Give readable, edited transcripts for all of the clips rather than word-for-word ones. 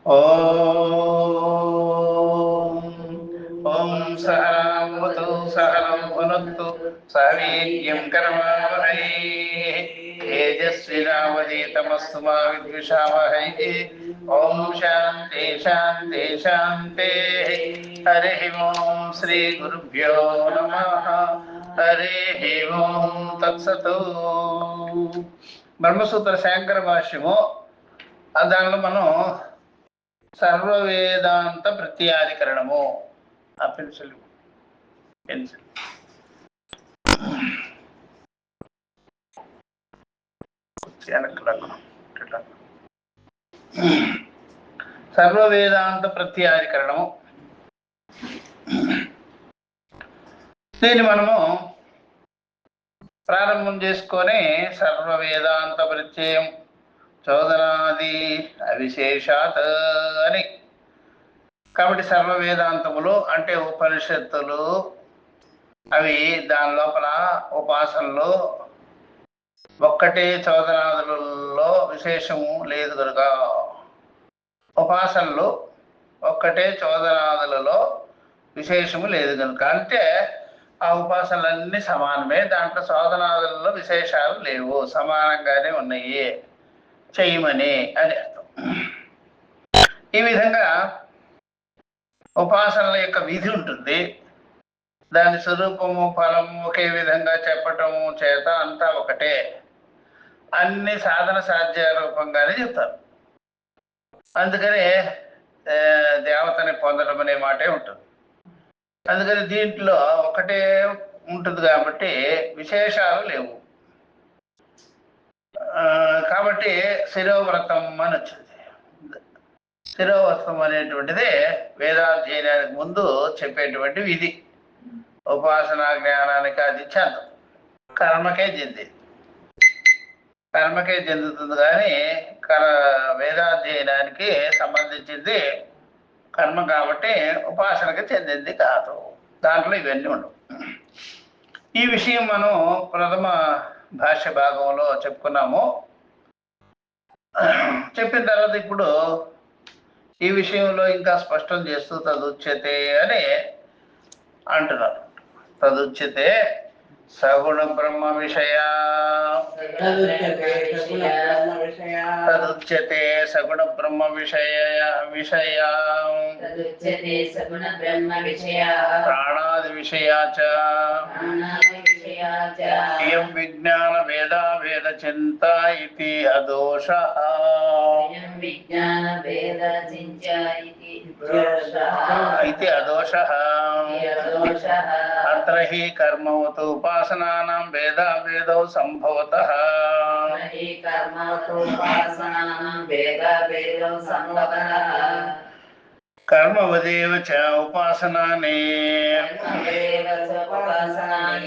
ఓం సహనావతు సహనం భునత్తు సహవీర్యం కరవావహై తేజస్వినావధీతమస్తు మా విద్విషావహై. ఓం శాంతి శాంతి శాంతి. హరి ఓం శ్రీ గురుభ్యో నమః. హరి ఓం తత్సతు. బ్రహ్మసూత్ర శాంకర భాష్యము, దానిలో మనం సర్వ వేదాంత ప్రత్యాధికరణము, ఆ పెన్సిల్ సర్వ వేదాంత ప్రత్యాధికరణము, దీన్ని మనము ప్రారంభం చేసుకొని సర్వ వేదాంత ప్రత్యయం చోదనాది అవిశేషాత్ అని. కాబట్టి సర్వ వేదాంతములు అంటే ఉపనిషత్తులు, అవి దాని లోపల ఉపాసనలు ఒక్కటే, చోదనాదులలో విశేషము లేదు కనుక. ఉపాసనలు ఒక్కటే, చోదనాదులలో విశేషము లేదు కనుక. అంటే ఆ ఉపాసనలన్నీ సమానమే, దాంట్లో చోదనాదులలో విశేషాలు లేవు, సమానంగానే ఉన్నాయి, చెయ్యమని అని అర్థం. ఈ విధంగా ఉపాసనల యొక్క విధి ఉంటుంది. దాని స్వరూపము ఫలము ఒకే విధంగా చెప్పటము చేత అంతా ఒకటే, అన్ని సాధన సాధ్య రూపంగానే చెప్తారు. అందుకని దేవతని పొందడం అనే మాటే ఉంటుంది. అందుకని దీంట్లో ఒకటే ఉంటుంది కాబట్టి విశేషాలు లేవు. కాబట్టి శిరోవ్రతం అని వచ్చింది. శిరోవ్రతం అనేటువంటిది వేదాధ్యయనానికి ముందు చెప్పేటువంటి విధి. ఉపాసనా జ్ఞానానికి అది చెందదు, కర్మకే చెందుతుంది కానీ వేదాధ్యయనానికి సంబంధించింది కర్మ కాబట్టి ఉపాసనకి చెందింది కాదు. దాంట్లో ఇవన్నీ ఉండవు. ఈ విషయం మనం ప్రథమ భాష్య భాగంలో చెప్పుకున్నాము. చెప్పిన తర్వాత ఇప్పుడు ఈ విషయంలో ఇంకా స్పష్టం చేస్తూ తదుచ్యతే అని అంటున్నారు. తదుచ్యతే సగుణ బ్రహ్మ విషయ, తదుచ్యతే సగుణ బ్రహ్మ విషయ ప్రాణాది విషయాచ ఇయం విజ్ఞాన వేదా వేద చింత ఇతి అదోష. इति अदोषः अत्र हि कर्मवतो उपासनानां भेदौ संभवतः. कर्मवदेव च उपासनानि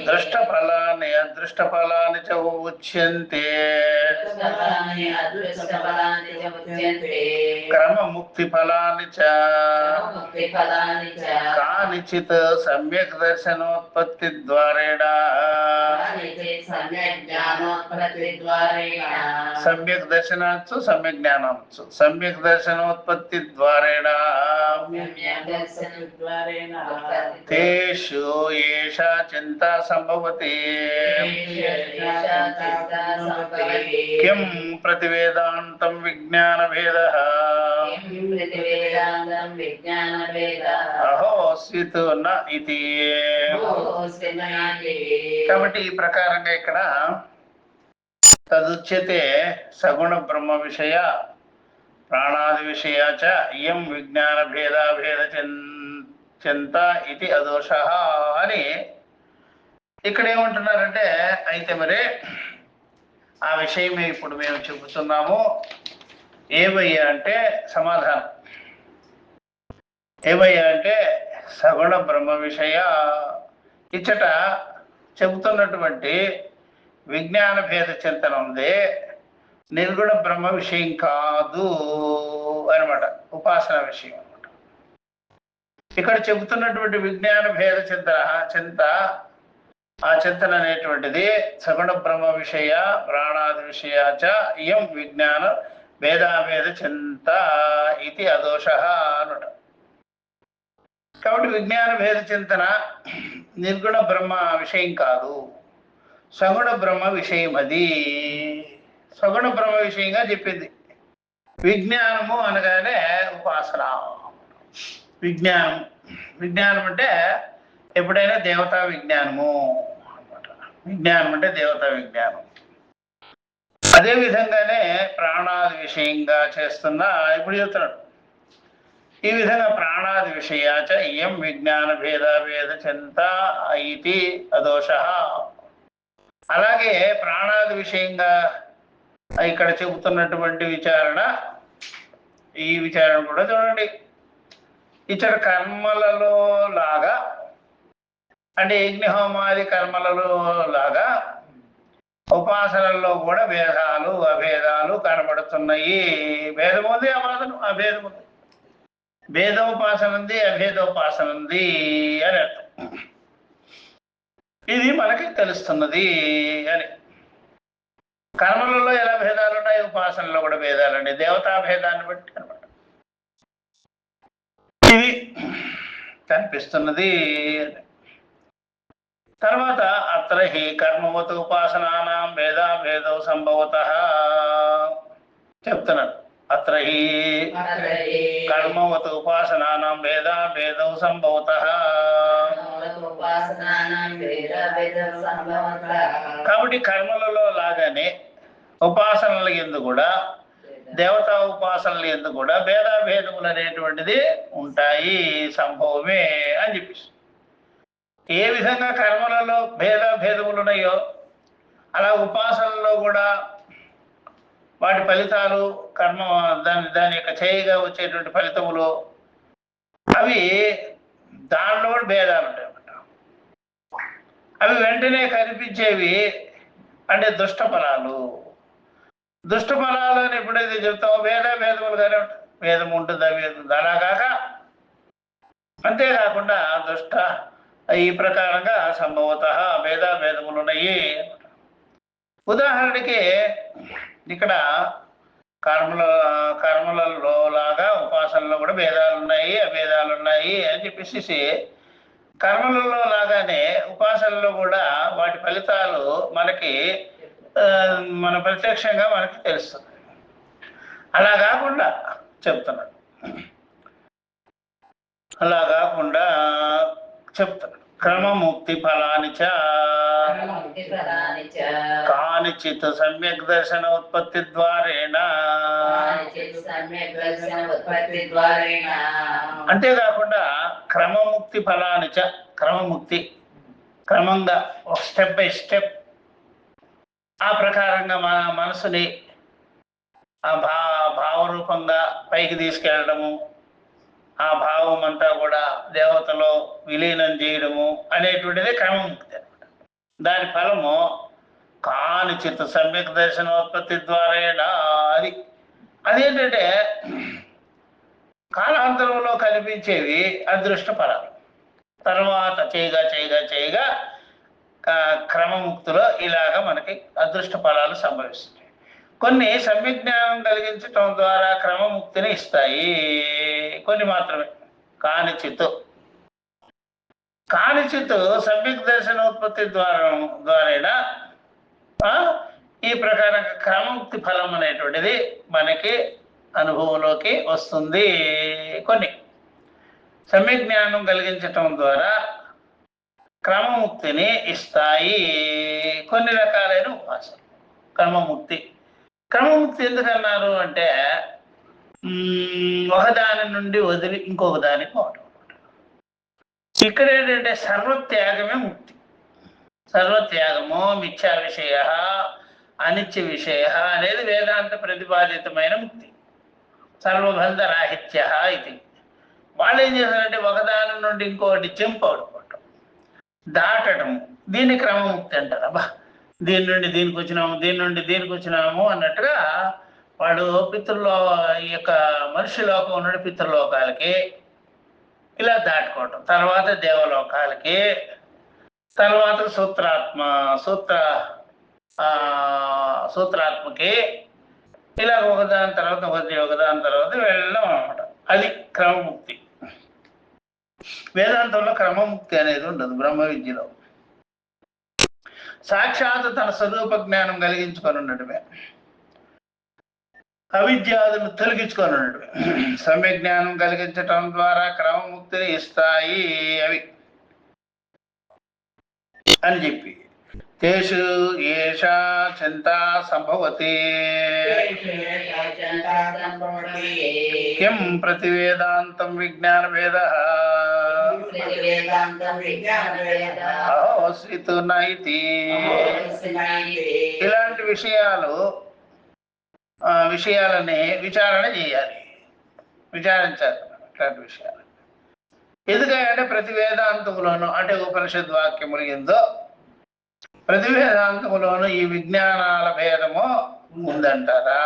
दृष्टफलानि अदृष्टफलानि च उच्यन्ते. क्रममुक्तिफलानि च कानिचित् सम्यक् दर्शनोत्पत्तिद्वारेण सम्यक् दर्शनात्सु सम्यक् ज्ञानात्सु सम्यक् दर्शनोत्पत्तिद्वारेण तेषु एषा चिन्ता संभवति. किं प्रतिवेदान्तं विज्ञानभेदः అహోస్విత్ న ఇతి. కాబట్టి ఈ ప్రకారంగా ఇక్కడ తదుచ్యతే సగుణ బ్రహ్మ విషయ ప్రాణాది విషయ చ ఇయం విజ్ఞాన భేద చింత ఇది అదోష అని ఇక్కడ ఏమంటున్నారంటే, అయితే మరి ఆ విషయమే ఇప్పుడు మేము చెబుతున్నాము. ఏమయ్యా అంటే సమాధానం ఏమయ్యా అంటే సగుణ బ్రహ్మ విషయ ఇచ్చట చెబుతున్నటువంటి విజ్ఞాన భేద చింతన ఉంది, నిర్గుణ బ్రహ్మ విషయం కాదు అనమాట, ఉపాసన విషయం అనమాట. ఇక్కడ చెబుతున్నటువంటి విజ్ఞాన భేద చింత ఆ చింతన అనేటువంటిది సగుణ బ్రహ్మ విషయ ప్రాణాది విషయ చ ఇయం విజ్ఞాన భేదాభేద చింత ఇది అదోష అనుట. కాబట్టి విజ్ఞాన భేద చింతన నిర్గుణ బ్రహ్మ విషయం కాదు, సగుణ బ్రహ్మ విషయం. అది సగుణ బ్రహ్మ విషయంగా చెప్పింది. విజ్ఞానము అనగానే ఉపాసన. విజ్ఞానం విజ్ఞానం అంటే ఎప్పుడైనా దేవతా విజ్ఞానము అనమాట. విజ్ఞానం అంటే దేవతా విజ్ఞానం. అదే విధంగానే ప్రాణాది విషయంగా చేస్తున్న ఇప్పుడు చెప్తున్నాడు. ఈ విధంగా ప్రాణాది విషయాచ ఇయం విజ్ఞాన భేద చింత ఇది అదోష. అలాగే ప్రాణాది విషయంగా ఇక్కడ చెబుతున్నటువంటి విచారణ, ఈ విచారణ కూడా చూడండి. ఇతర కర్మలలో లాగా అంటే యజ్ఞహోమాది కర్మలలో లాగా ఉపాసనల్లో కూడా భేదాలు అభేదాలు కనబడుతున్నాయి. భేదం ఉంది, అభేదం ఉంది. భేదోపాసన ఉంది, అభేదోపాసన ఉంది అని అర్థం. ఇది మనకి తెలుస్తున్నది అని. కర్మలలో ఎలా భేదాలు ఉన్నాయి, ఉపాసనలో కూడా భేదాలు ఉన్నాయి. దేవతా భేదాన్ని బట్టి అనమాట ఇది కనిపిస్తున్నది. తర్వాత అత్ర హి కర్మవత్ ఉపాసనానాం భేదాభేదౌ సంభవతః చెప్తున్నారు. అత్ర హి కర్మవత్ ఉపాసనానాం భేదాభేదౌ సంభవతః. కాబట్టి కర్మలలో లాగానే ఉపాసనల యందు కూడా, దేవతా ఉపాసనల యందు కూడా భేదాభేదములు అనేటువంటిది ఉంటాయి, సంభవమే అని చెప్పేసి. ఏ విధంగా కర్మలలో భేదములు ఉన్నాయో అలా ఉపాసనలో కూడా వాటి ఫలితాలు, కర్మ దాని యొక్క చేయగా వచ్చేటువంటి ఫలితములు అవి దానిలో కూడా భేదాలు ఉంటాయి అన్నమాట. అవి వెంటనే కనిపించేవి అంటే దుష్ట ఫలాలు. దుష్ట ఫలాలు అని ఎప్పుడైతే చెప్తామో భేదములుగానే ఉంటాయి. భేదం ఉంటుంది, అభేదం అలాగాక అంతేకాకుండా దుష్ట ఈ ప్రకారంగా సంభవతః భేదాభేదములు ఉన్నాయి. ఉదాహరణకి ఇక్కడ కర్మలలో లాగా ఉపాసనలో కూడా భేదాలు ఉన్నాయి, అభేదాలు ఉన్నాయి అని చెప్పేసి కర్మలలో లాగానే ఉపాసనలో కూడా వాటి ఫలితాలు మనకి మన ప్రత్యక్షంగా మనకి తెలుస్తుంది. అలా కాకుండా చెప్తున్నాడు, అలా కాకుండా చెప్తాడు. క్రమముక్తి ఫలాని కానిచిత్ సమ్యక్ దర్శన ఉత్పత్తి ద్వారేణ. అంతేకాకుండా క్రమముక్తి ఫలాని క్రమముక్తి క్రమంగా ఒక స్టెప్ బై స్టెప్ ఆ ప్రకారంగా మన మనసుని ఆ భావరూపంగా పైకి తీసుకెళ్ళడము, ఆ భావం అంతా కూడా దేవతలో విలీనం చేయడము అనేటువంటిది క్రమముక్తి అనమాట. దాని ఫలము కానిచిత్ సమ్యక్ దర్శనోత్పత్తి ద్వారేనా. అదేంటంటే కాలాంతరంలో కనిపించేవి అదృష్ట ఫలాలు. తర్వాత చేయగా క్రమముక్తిలో ఇలాగా మనకి అదృష్ట ఫలాలు సంభవిస్తాయి. కొన్ని సమ్యజ్ఞానం కలిగించటం ద్వారా క్రమముక్తిని ఇస్తాయి, కొన్ని మాత్రమే. కానిచిత్ సమ్యక్ దర్శనోత్పత్తి ద్వారా ఈ ప్రకారంగా క్రమముక్తి ఫలం అనేటువంటిది మనకి అనుభవంలోకి వస్తుంది. కొన్ని సమ్యజ్ఞానం కలిగించటం ద్వారా క్రమముక్తిని ఇస్తాయి. కొన్ని రకాలైన ఉపాసన క్రమముక్తి ఎందుకన్నారు అంటే ఒకదాని నుండి వదిలి ఇంకొక దానికి పోవడం. ఇక్కడ ఏంటంటే సర్వత్యాగమే ముక్తి. సర్వత్యాగము మిథ్యా విషయ అనిత్య విషయ అనేది వేదాంత ప్రతిపాదితమైన ముక్తి. సర్వబంధరాహిత్య ఇది. వాళ్ళు ఏం చేశారంటే ఒకదాని నుండి ఇంకొకటి చెంపడుకోవటం, దాటడం, దీన్ని క్రమముక్తి అంటారు. అబ్బా దీని నుండి దీనికి వచ్చినాము, దీని నుండి దీనికి వచ్చినాము అన్నట్టుగా వాడు ఈ యొక్క మనిషి లోకం నుండి పితృలోకాలకి ఇలా దాటుకోవటం, తర్వాత దేవలోకాలకి, తర్వాత సూత్రాత్మకి, ఇలా ఒకదాని తర్వాత ఒకదాని తర్వాత వెళ్ళడం అనమాట. అది క్రమముక్తి. వేదాంతంలో క్రమముక్తి అనేది ఉండదు. బ్రహ్మ విద్యలో సాక్షాత్ తన స్వరూప జ్ఞానం కలిగించుకొని ఉండడమే, అవిద్యాదులు తొలగించుకొని ఉండడమే. సమ్య జ్ఞానం కలిగించటం ద్వారా క్రమముక్తిని ఇస్తాయి అవి అని చెప్పి తేషు ఏషా చింతా సంభవతి కిం ప్రతివేదాంతం విజ్ఞాన వేద అహోస్వితు నైతి. ఇలాంటి విషయాలని విచారణ చేయాలి, విచారించాలి ఇట్లాంటి విషయాలు. ఎందుకంటే ప్రతి వేదాంతములోనూ అంటే ఉపనిషద్ వాక్యములు ఎందో ప్రతి వేదాంతములోనూ ఈ విజ్ఞానాల భేదము ఉందంటారా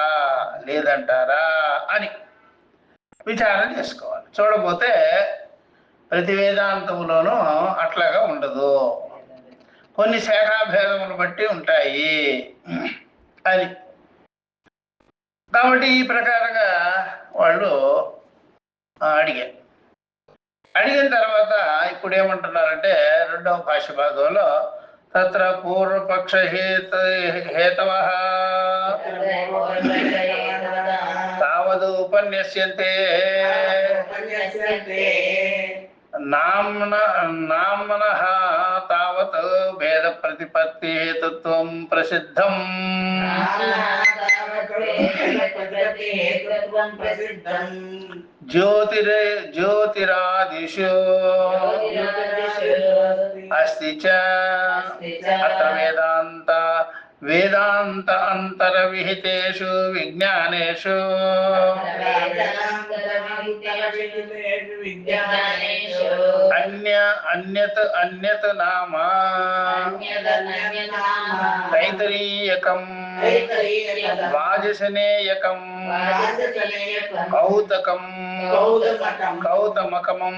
లేదంటారా అని విచారణ చేసుకోవాలి. చూడబోతే ప్రతి వేదాంతములోనూ అట్లాగా ఉండదు, కొన్ని శాఖాభేదములు బట్టి ఉంటాయి అని. కాబట్టి ఈ ప్రకారంగా వాళ్ళు అడిగిన తర్వాత ఇప్పుడు ఏమంటున్నారంటే రెండవ భాష్య భాగంలో తత్ర పూర్వపక్ష హేతవ తావదు ఉపన్యస్యంతే నామ్నః తావత్ భేద ప్రతిపత్తి హేతుత్వం ప్రసిద్ధం. జ్యోతిరాదిషు అస్తి చ అత్ర వేదాంత అంతర విహితేషు విజ్ఞానేషు అన్యత్ నామ తైతరీయకం వాజసనేయకం కౌతమకమం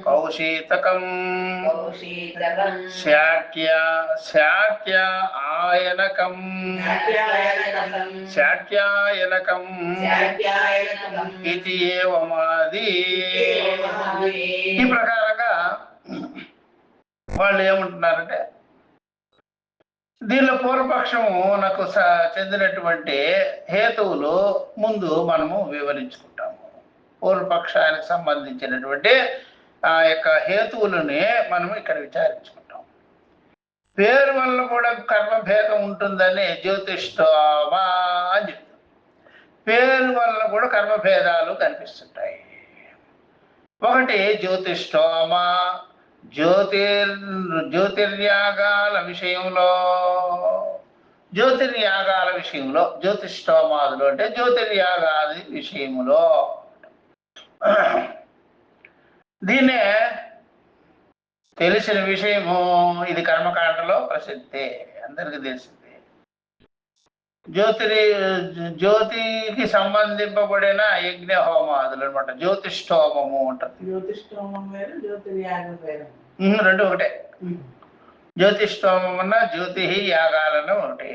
కౌశీతకం శాక్యాయనకం ఇది ఏవమాది. ఈ ప్రకారంగా వాళ్ళు ఏమంటున్నారంటే దీనిలో పూర్వపక్షము నాకు చెందినటువంటి హేతువులు ముందు మనము వివరించుకుంటాము. పూర్వపక్షానికి సంబంధించినటువంటి ఆ యొక్క హేతువులని మనము ఇక్కడ విచారించుకుంటాం. పేరు వల్ల కూడా కర్మభేదం ఉంటుందని జ్యోతిష్ఠోమా అని చెప్తాం. పేరు వల్ల కూడా కర్మభేదాలు కనిపిస్తుంటాయి. ఒకటి జ్యోతిష్ఠోమా జ్యోతిర్యాగాల విషయంలో జ్యోతిష్ఠోమాదులు అంటే జ్యోతిర్యాగాది విషయములో. దీన్నే తెలిసిన విషయము, ఇది కర్మకాండలో ప్రసిద్ధి, అందరికీ తెలిసింది. జ్యోతికి సంబంధింపబడిన యజ్ఞ హోమాదులు అనమాట. జ్యోతిష్ఠోమము అంటారు. రెండు ఒకటే. జ్యోతిష్ఠోమం అన్న జ్యోతి యాగాలను ఒకటి,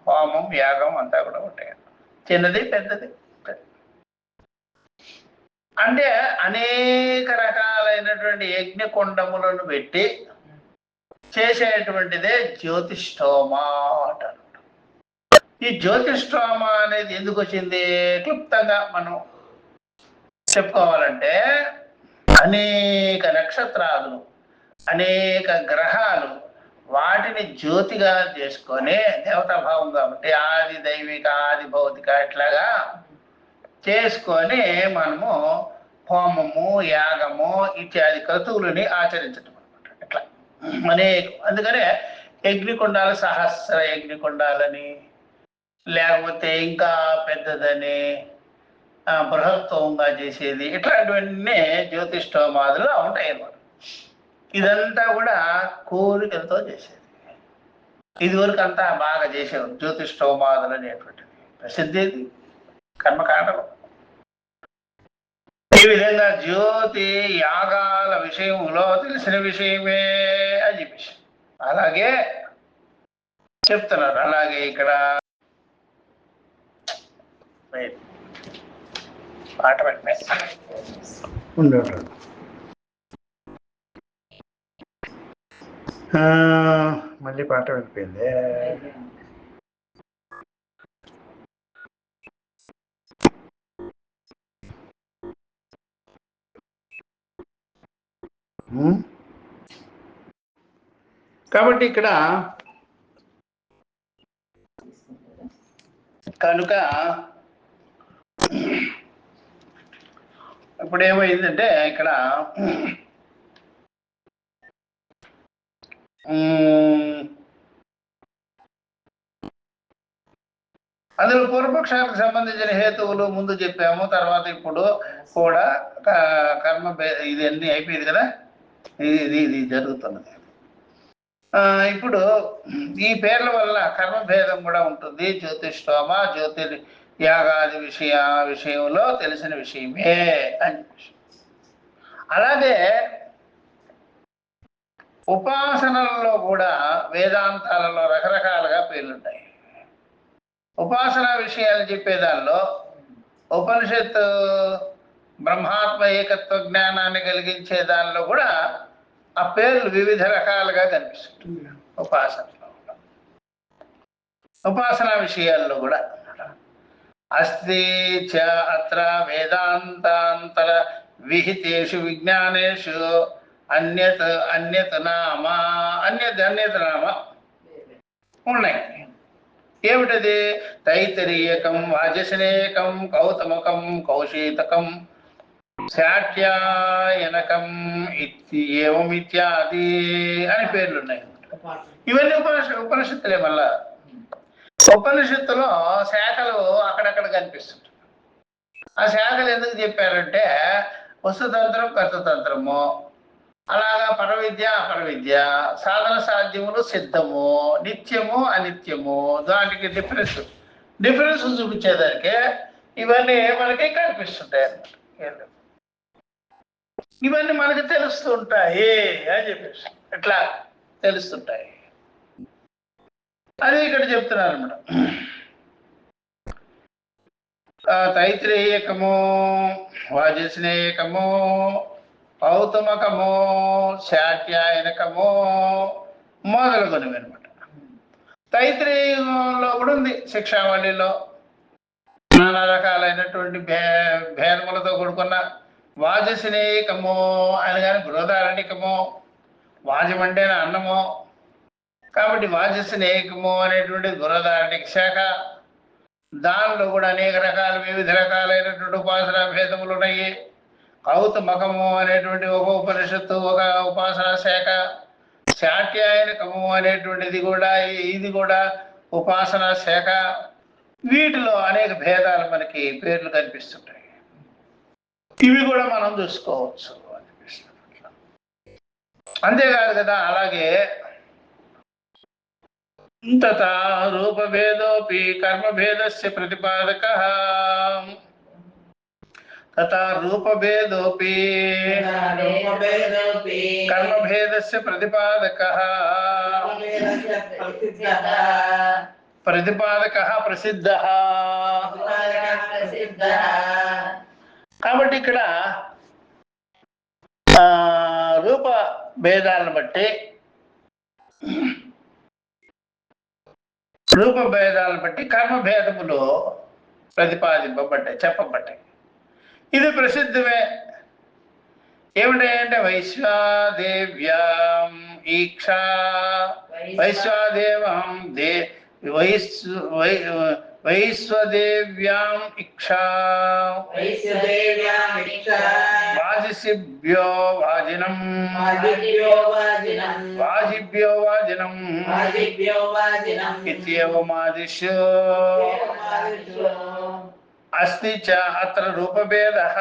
హోమం యాగం అంతా కూడా ఒకటే, చిన్నది పెద్దది. అంటే అనేక రకాలైనటువంటి యజ్ఞ కుండములను పెట్టి చేసేటువంటిదే జ్యోతిష్ఠోమా అంటారు. ఈ జ్యోతిష్ఠోమ అనేది ఎందుకు వచ్చింది క్లుప్తంగా మనం చెప్పుకోవాలంటే, అనేక నక్షత్రాలు, అనేక గ్రహాలు, వాటిని జ్యోతిగా చేసుకొని దేవతాభావం కాబట్టి ఆది దైవిక ఆది భౌతిక ఇట్లాగా చేసుకొని మనము హోమము యాగము ఇత్యాది క్రతువులని ఆచరించటం అనమాట. ఇట్లా అనేక. అందుకనే యజ్ఞకుండాలు సహస్ర యజ్ఞకుండాలని, లేకపోతే ఇంకా పెద్దదని బృహత్వంగా చేసేది, ఇట్లాంటివన్నీ జ్యోతిష్ఠోమాదులు ఉంటాయి అన్నమాట. ఇదంతా కూడా కోరికలతో చేసేది. ఇదివరకు అంతా బాగా చేసేవారు జ్యోతిష్ఠోమాదులు అనేటువంటిది, ప్రసిద్ధి కర్మకాండలు. ఈ విధంగా జ్యోతి యాగాల విషయంలో తెలిసిన విషయమే అని చెప్పేసి అలాగే చెప్తున్నారు. అలాగే ఇక్కడ పాట పెట్టినాయి ఉండేవాడు. మళ్ళీ పాట వెళ్ళిపోయింది. కాబట్టి ఇక్కడ కనుక ఇప్పుడు ఏమైందంటే ఇక్కడ అందులో పూర్వపక్షాలకు సంబంధించిన హేతువులు ముందు చెప్పాము. తర్వాత ఇప్పుడు కూడా కర్మ ఇది అన్ని అయిపోయింది కదా, ఇది జరుగుతున్నది. ఇప్పుడు ఈ పేర్ల వల్ల కర్మభేదం కూడా ఉంటుంది. జ్యోతిష్ఠోమ జ్యోతి యాగాది విషయంలో తెలిసిన విషయమే అని. అలాగే ఉపాసనలలో కూడా వేదాంతాలలో రకరకాలుగా పేర్లుంటాయి. ఉపాసన విషయాలు చెప్పేదానిలో ఉపనిషత్తు బ్రహ్మాత్మ ఏకత్వ జ్ఞానాన్ని కలిగించే దానిలో కూడా ఆ పేర్లు వివిధ రకాలుగా కనిపిస్తుంది. ఉపాసన విషయాల్లో కూడా అస్తి చ అత్ర వేదాంతాంతర విహితేషు విజ్ఞానేషు అన్యత్ నామ ఉన్నాయి. ఏమిటది? తైత్తరీయకం, వాజసనేయకం, కౌతమకం, కౌశీతకం, శాట్యాయనకం ఇత్యాది అని పేర్లున్నాయి. ఇవన్నీ ఉపనిషత్తులే. మళ్ళా ఉపనిషత్తులో శాఖలు అక్కడక్కడ కనిపిస్తుంటాయి. ఆ శాఖలు ఎందుకు చెప్పారంటే వస్తుతంత్రం, కర్తతంత్రము, అలాగా పరవిద్య, అపరవిద్య, సాధన సాధ్యములు, సిద్ధము, నిత్యము, అనిత్యము, దానికి డిఫరెన్స్ చూపించేదానికి ఇవన్నీ మనకి కనిపిస్తుంటాయి అన్నమాట. ఇవన్నీ మనకి తెలుస్తుంటాయి అని చెప్పేసి ఎట్లా తెలుస్తుంటాయి అది ఇక్కడ చెప్తున్నారు అన్నమాట. తైత్రేయకము, వాజస్నేయకము, కౌతుమకము, శాట్యాయనకము మొదలుగునవి అనమాట. తైత్రేయంలో కూడా ఉంది. శిక్షావళిలో నానా రకాలైనటువంటి భేదములతో కూడుకున్న వాజస్నేయకము అని కానీ బృహదారణ్యకము, వాజమంటే అన్నము కాబట్టి వాజస్నేయకము అనేటువంటి బృహదారణ్యక శాఖ. దానిలో కూడా అనేక రకాల వివిధ రకాలైనటువంటి ఉపాసనా భేదములు ఉన్నాయి. కౌతుమకము అనేటువంటి ఒక ఉపనిషత్తు, ఒక ఉపాసనా శాఖ. శాట్యాయనకము అనేటువంటిది కూడా ఇది కూడా ఉపాసనా శాఖ. వీటిలో అనేక భేదాలు మనకి పేర్లు కనిపిస్తుంటాయి. ఇవి కూడా మనం చూసుకోవచ్చు అనిపిస్తుంది. అంతేకాదు కదా, అలాగే తథా రూపభేదోపి కర్మభేదస్య ప్రతిపాదకః. తథా రూపభేదోపి కర్మభేదస్య ప్రతిపాదకః. ప్రసిద్ధః. కాబట్టి ఇక్కడ రూప భేదాలను బట్టి కర్మభేదములు ప్రతిపాదింపబడ్డాయి, చెప్పబడ్డాయి. ఇది ప్రసిద్ధమే. ఏమిటంటే వైశ్వాదేవ్యాం ఈక్షా, వైశ్వాదేవం వైశ్వదేవ్యాం ఇక్షా, వాజిభ్యో వాజినం, వాజిభ్యో వాజినం ఇత్యేవమాదిశో అస్తి చ అత్ర రూపభేదః.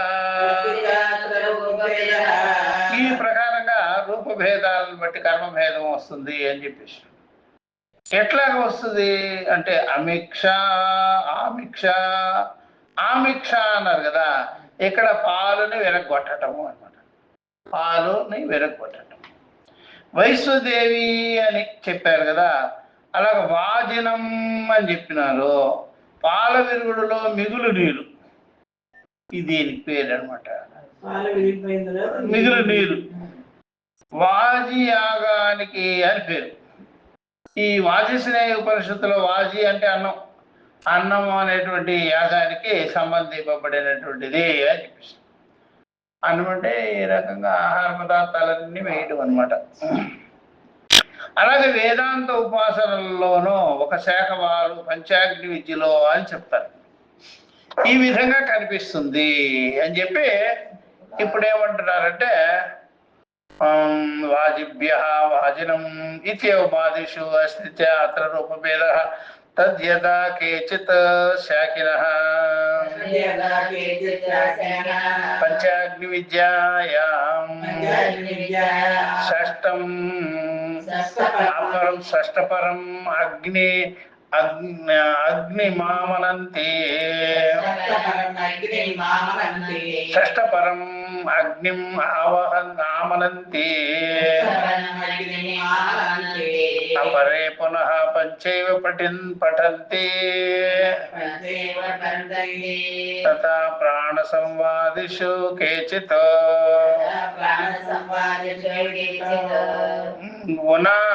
ఈ ప్రకారంగా రూపభేదాలను బట్టి కర్మభేదం వస్తుంది అని చెప్పేసి. ఎట్లాగ వస్తుంది అంటే అమిక్ష, ఆమిక్ష అన్నారు కదా. ఇక్కడ పాలుని వెరగొట్టటము అన్నమాట. పాలుని వెరగొట్టటం. వైశ్వదేవి అని చెప్పారు కదా, అలాగ వాజినం అని చెప్పినారు. పాల విరుగుడులో మిగులు నీరు, ఇది దీనికి పేరు అనమాట. మిగులు నీరు వాజి యాగానికి అని పేరు. ఈ వాజస్నేయ ఉపనిషత్తులో వాజి అంటే అన్నం, అన్నం అనేటువంటి యాగానికి సంబంధింపబడినటువంటిది అని చెప్పేసి. అన్నం అంటే ఈ రకంగా ఆహార పదార్థాలన్నీ వేయడం అనమాట. అలాగే వేదాంత ఉపాసనల్లోనూ ఒక శాఖ వారు పంచాగ్ని విద్యలో అని చెప్తారు. ఈ విధంగా కనిపిస్తుంది అని చెప్పి ఇప్పుడేమంటున్నారంటే వాజిభ్య వాజినం ఇత్యవమాదిషు అస్తి అత్ర రూపభేద తద్యదా కేచిత్ శాకినః పంచాగ్ని విద్యాయాం షష్టం అపరం షష్టపరం అగ్నిమామనంతే షష్టపరం అగ్నిం ఆమనంతే అపరే పునః పంచైవ పఠంతి తథా ప్రాణ సంవాదిషు కేచిత్ ఉనాన్వాగాదీనాం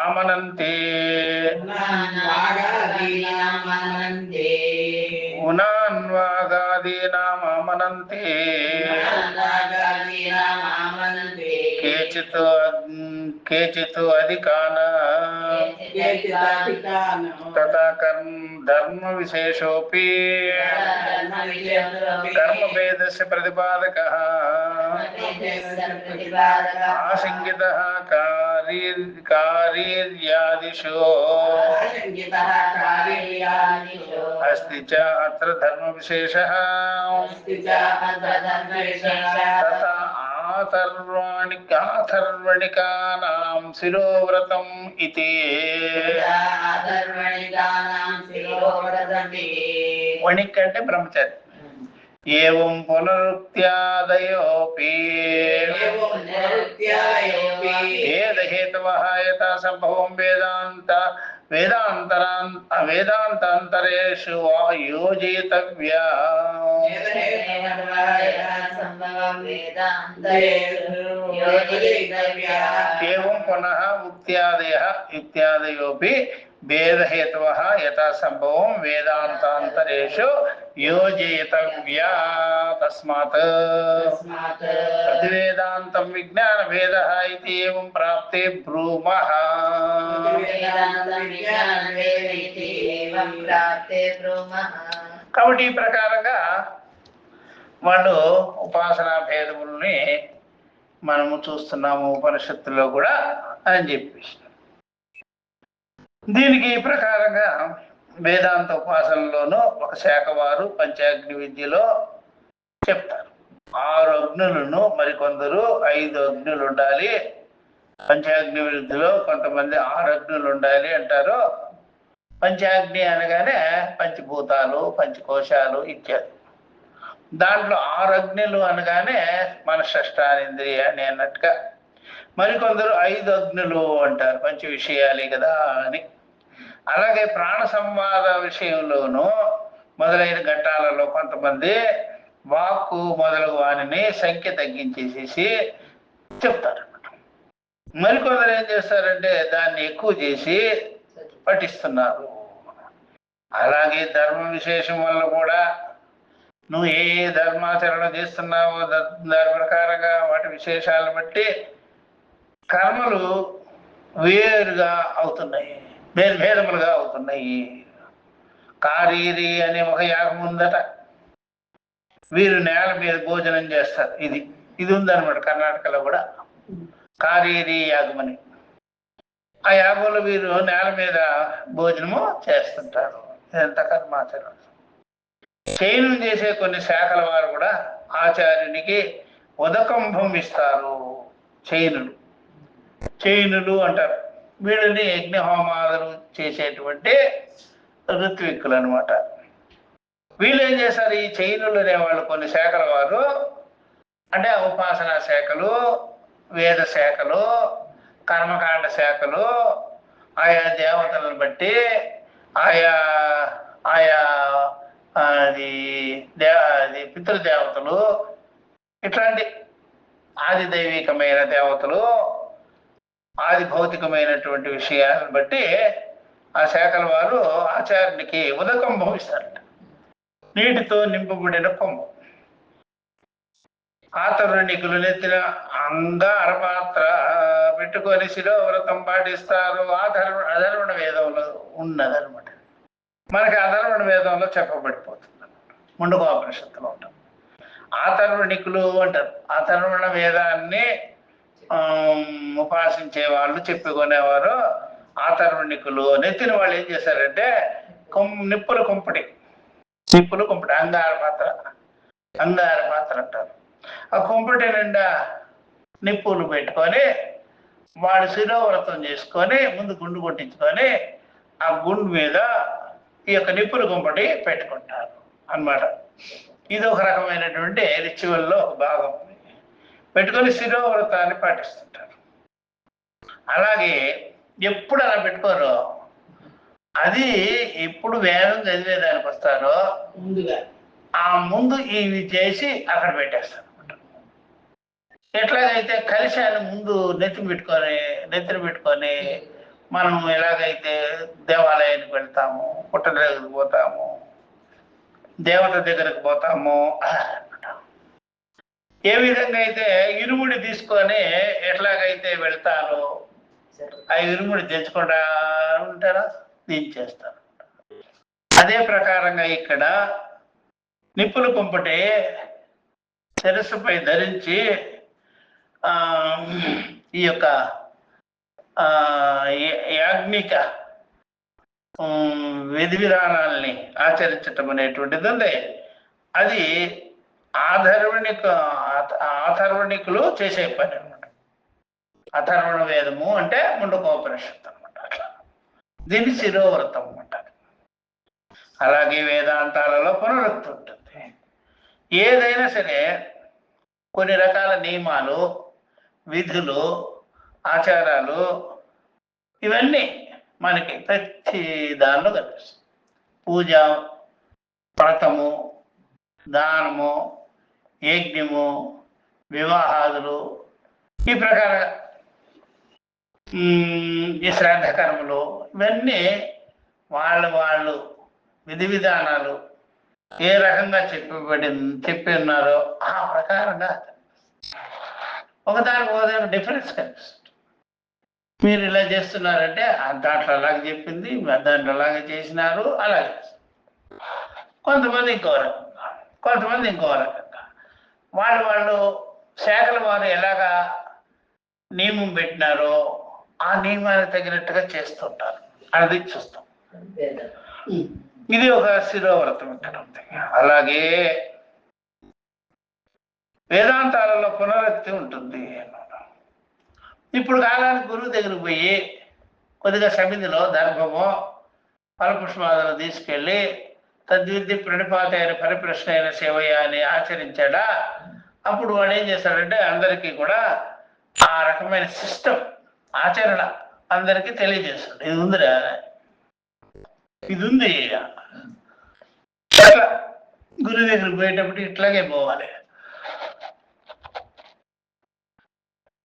ఆమనంతే ఉనాన్వాగాదీనాం ఆమనంతే కేచిత్ అధికానాం తథా ధర్మ విశేషోపి కర్మభేదస్య ప్రతిపాదకః ఆశంకితః కార్యాదిషు అస్తి చ అత్ర ధర్మ విశేషః తథా ఆథర్వణికానాం శిరోవ్రతం ఇతి. వణిక్ అంటే బ్రహ్మచారి. ఏవం పునరుక్త్యాదయోపి వేదహేతవః యథా సంభవం వేదాంతాంతరేషు యోజితవ్యా. ఏవం పునః ఉక్త్యాదయోపి వేదహేతవః యథా సంభవం వేదాంతాంతరేషు యోజయితవ్యా. తస్మాత్ ప్రతివేదాంతం విజ్ఞాన భేదః ఇతి ఏవం ప్రాప్తే బ్రూమః. కాబట్టి ఈ ప్రకారంగా వాళ్ళు ఉపాసనా భేదముల్ని మనము చూస్తున్నాము ఉపనిషత్తుల్లో కూడా అని చెప్పేసి. దీనికి ఈ ప్రకారంగా వేదాంత ఉపాసనలోనూ ఒక శాఖ వారు పంచాగ్ని విద్యలో చెప్తారు. 6 అగ్నులను, మరికొందరు 5 అగ్నులు ఉండాలి. పంచాగ్ని విద్యలో కొంతమంది 6 అగ్నులు ఉండాలి అంటారు. పంచాగ్ని అనగానే పంచభూతాలు, పంచకోశాలు ఇత్యాది. దాంట్లో 6 అగ్నులు అనగానే మన షష్టానింద్రియాన్ని అన్నట్టుగా. మరికొందరు 5 అగ్నులు అంటారు, పంచ విషయాలే కదా అని. అలాగే ప్రాణ సంవాద విషయంలోనూ మొదలైన ఘట్టాలలో కొంతమంది వాక్కు మొదలగు వానిని సంఖ్య తగ్గించేసేసి చెప్తారు. మరికొందరు ఏం చేస్తారంటే దాన్ని ఎక్కువ చేసి పఠిస్తున్నారు. అలాగే ధర్మ విశేషం వల్ల కూడా నువ్వు ఏ ధర్మాచరణ చేస్తున్నావో దాని ప్రకారంగా వాటి విశేషాలను బట్టి కర్మలు వేరుగా అవుతున్నాయి, భేదములుగా అవుతున్నాయి. కారీరి అనే ఒక యాగం ఉందట. వీరు నేల మీద భోజనం చేస్తారు. ఇది ఉందన్నమాట కర్ణాటకలో కూడా కారీరి యాగం అని. ఆ యాగంలో వీరు నేల మీద భోజనము చేస్తుంటారు. ఇదంతా కర్మాచరణ. చైనం చేసే కొన్ని శాఖల వారు కూడా ఆచార్యునికి ఉదకంభం ఇస్తారు. చైనులు అంటారు. వీళ్ళని యజ్ఞహోమాదులు చేసేటువంటి ఋత్విక్కులు అనమాట. వీళ్ళు ఏం చేస్తారు, ఈ చైనులు అనేవాళ్ళు కొన్ని శాఖల వారు, అంటే ఉపాసనా శాఖలు, వేద శాఖలు, కర్మకాండ శాఖలు, ఆయా దేవతలను బట్టి ఆయా ఆయా అది అది పితృదేవతలు ఇట్లాంటి ఆది దైవికమైన దేవతలు ఆది భౌతికమైనటువంటి విషయాలను బట్టి ఆ శాఖల వారు ఆచార్యునికి ఉదకం భవిస్తారట. నీటితో నింపబడిన కొమ్ము. ఆతరుణికులు నెత్తిన అరపాత్ర పెట్టుకొని శిరోవ్రతం పాటిస్తారు. అధర్వణ వేదంలో ఉన్నదనమాట. మనకి అధర్వణ వేదంలో చెప్పబడిపోతుంది అనమాట. ముండకోపనిషత్తులో ఉంటాం. ఆతర్వణికులు అంటారు. అధర్వణ వేదాన్ని ఉపాసించే వాళ్ళు చెప్పుకునేవారు ఆతర్వణికులు. నెత్తిన వాళ్ళు ఏం చేశారంటే నిప్పుల కుంపటి అంగార పాత్ర అంటారు. ఆ కుంపటి నిండా నిప్పులు పెట్టుకొని వాడు శిరోవ్రతం చేసుకొని ముందు గుండు కొట్టించుకొని ఆ గుండు మీద ఈ యొక్క నిప్పుల కుంపటి పెట్టుకుంటారు అన్నమాట. ఇది ఒక రకమైనటువంటి రిచువల్లో ఒక భాగం. పెట్టుకొని శిరోవ్రతాన్ని పాటిస్తుంటారు. అలాగే ఎప్పుడు అలా పెట్టుకోరో అది ఎప్పుడు వేదం చదివేదానికి వస్తారో ఆ ముందు ఇవి చేసి అక్కడ పెట్టేస్తారు అనమాట. ఎట్లాగైతే కలశాన్ని ముందు నెత్తిన పెట్టుకొని మనం ఎలాగైతే దేవాలయానికి వెళ్తాము, పుట్ట దగ్గరికి పోతాము, దేవత దగ్గరికి పోతాము, ఏ విధంగా అయితే ఇరుముడి తీసుకొని ఎట్లాగైతే వెళ్తారో ఆ ఇరుముడి తెచ్చుకుంటా ఉంటారా, దించేస్తారు. అదే ప్రకారంగా ఇక్కడ నిప్పుల కుంపటి శిరస్సుపై ధరించి ఈ యొక్క యాజ్ఞిక విధి విధానాల్ని ఆచరించటం అనేటువంటిది ఉంది. అది ఆధర్వణికులు చేసే పని అనమాట. అథర్వణ వేదము అంటే ముండకోపనిషత్తు అనమాట. అట్లా దీన్ని శిరోవ్రతం అంటారు. అలాగే వేదాంతాలలో పునరుక్తి ఉంటుంది. ఏదైనా సరే కొన్ని రకాల నియమాలు, విధులు, ఆచారాలు ఇవన్నీ మనకి ప్రతి దానిలో కనిపిస్తుంది. పూజ, వ్రతము, దానము, యజ్ఞము, వివాహాదులు, ఈ ప్రకారంగా ఈ శ్రాద్ధ కర్మలు ఇవన్నీ వాళ్ళు విధి విధానాలు ఏ రకంగా చెప్పి ఉన్నారో ఆ ప్రకారంగా ఒకదానికి డిఫరెన్స్ కనిపిస్తుంది. మీరు ఇలా చేస్తున్నారంటే దాంట్లో అలాగే చెప్పింది, దాంట్లో అలాగే చేసినారు, అలాగే కొంతమంది ఇంకో రకంగా, కొంతమంది ఇంకో రకంగా వాళ్ళు శాఖల వారు ఎలాగా నియమం పెట్టినారో ఆ నియమానికి తగినట్టుగా చేస్తుంటారు. అది చూస్తాం. ఇది ఒక శిరోవ్రతం ఇక్కడ ఉంది. అలాగే వేదాంతాలలో పునరుక్తి ఉంటుంది. ఇప్పుడు కాలానికి గురువు దగ్గరకు పోయి కొద్దిగా సమితిలో దర్భమో ఫలపుష్పాదులు తీసుకెళ్ళి తద్విద్య ప్రణిపాతైన పరిప్రశ్న అయిన సేవయ్య అని ఆచరించాడా, అప్పుడు వాడు ఏం చేస్తాడంటే అందరికీ కూడా ఆ రకమైన సిస్టమ్, ఆచరణ అందరికీ తెలియజేస్తాడు. ఇది ఉందిరా, ఇది ఉంది. అట్లా గురువు దగ్గరికి పోయేటప్పుడు ఇట్లాగే పోవాలి.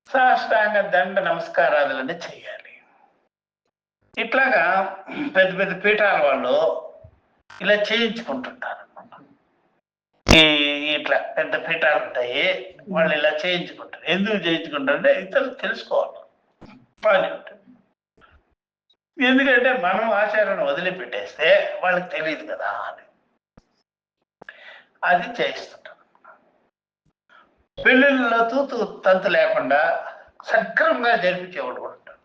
సాష్టాంగ దండ నమస్కారాదులన్నీ చెయ్యాలి. ఇట్లాగా పెద్ద పెద్ద పీఠాల వాళ్ళు ఇలా చేయించుకుంటుంటారు అన్నమాట. ఇట్లా పెద్ద పీఠాలు ఉంటాయి, వాళ్ళు ఇలా చేయించుకుంటారు. ఎందుకు చేయించుకుంటారంటే ఇతరులు తెలుసుకోవాలి పని ఉంటుంది. ఎందుకంటే మనం ఆచారాన్ని వదిలిపెట్టేస్తే వాళ్ళకి తెలియదు కదా అని అది చేయిస్తుంటారు. పెళ్ళిళ్ళలో తూతు తంతు లేకుండా సక్రమంగా జరిపించేవాడు కూడా ఉంటారు.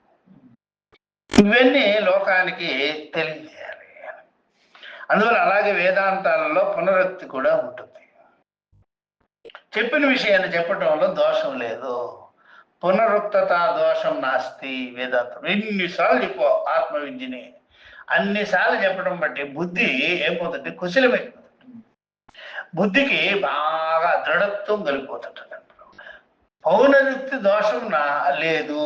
ఇవన్నీ లోకానికి తెలియజేయాలి. అందువల్ల అలాగే వేదాంతాలలో పునరుక్తి కూడా ఉంటుంది. చెప్పిన విషయాన్ని చెప్పటంలో దోషం లేదు. పునరుక్తత దోషం నాస్తి. వేదాంతం ఎన్నిసార్లు చెప్పు ఆత్మ విద్యని, అన్నిసార్లు చెప్పడం బట్టి బుద్ధి ఏమవుతుంది, కుశలమైపోతుంది. బుద్ధికి బాగా దృఢత్వం కలిగిపోతుంటుంది. పౌనరుక్తి దోషం లేదు.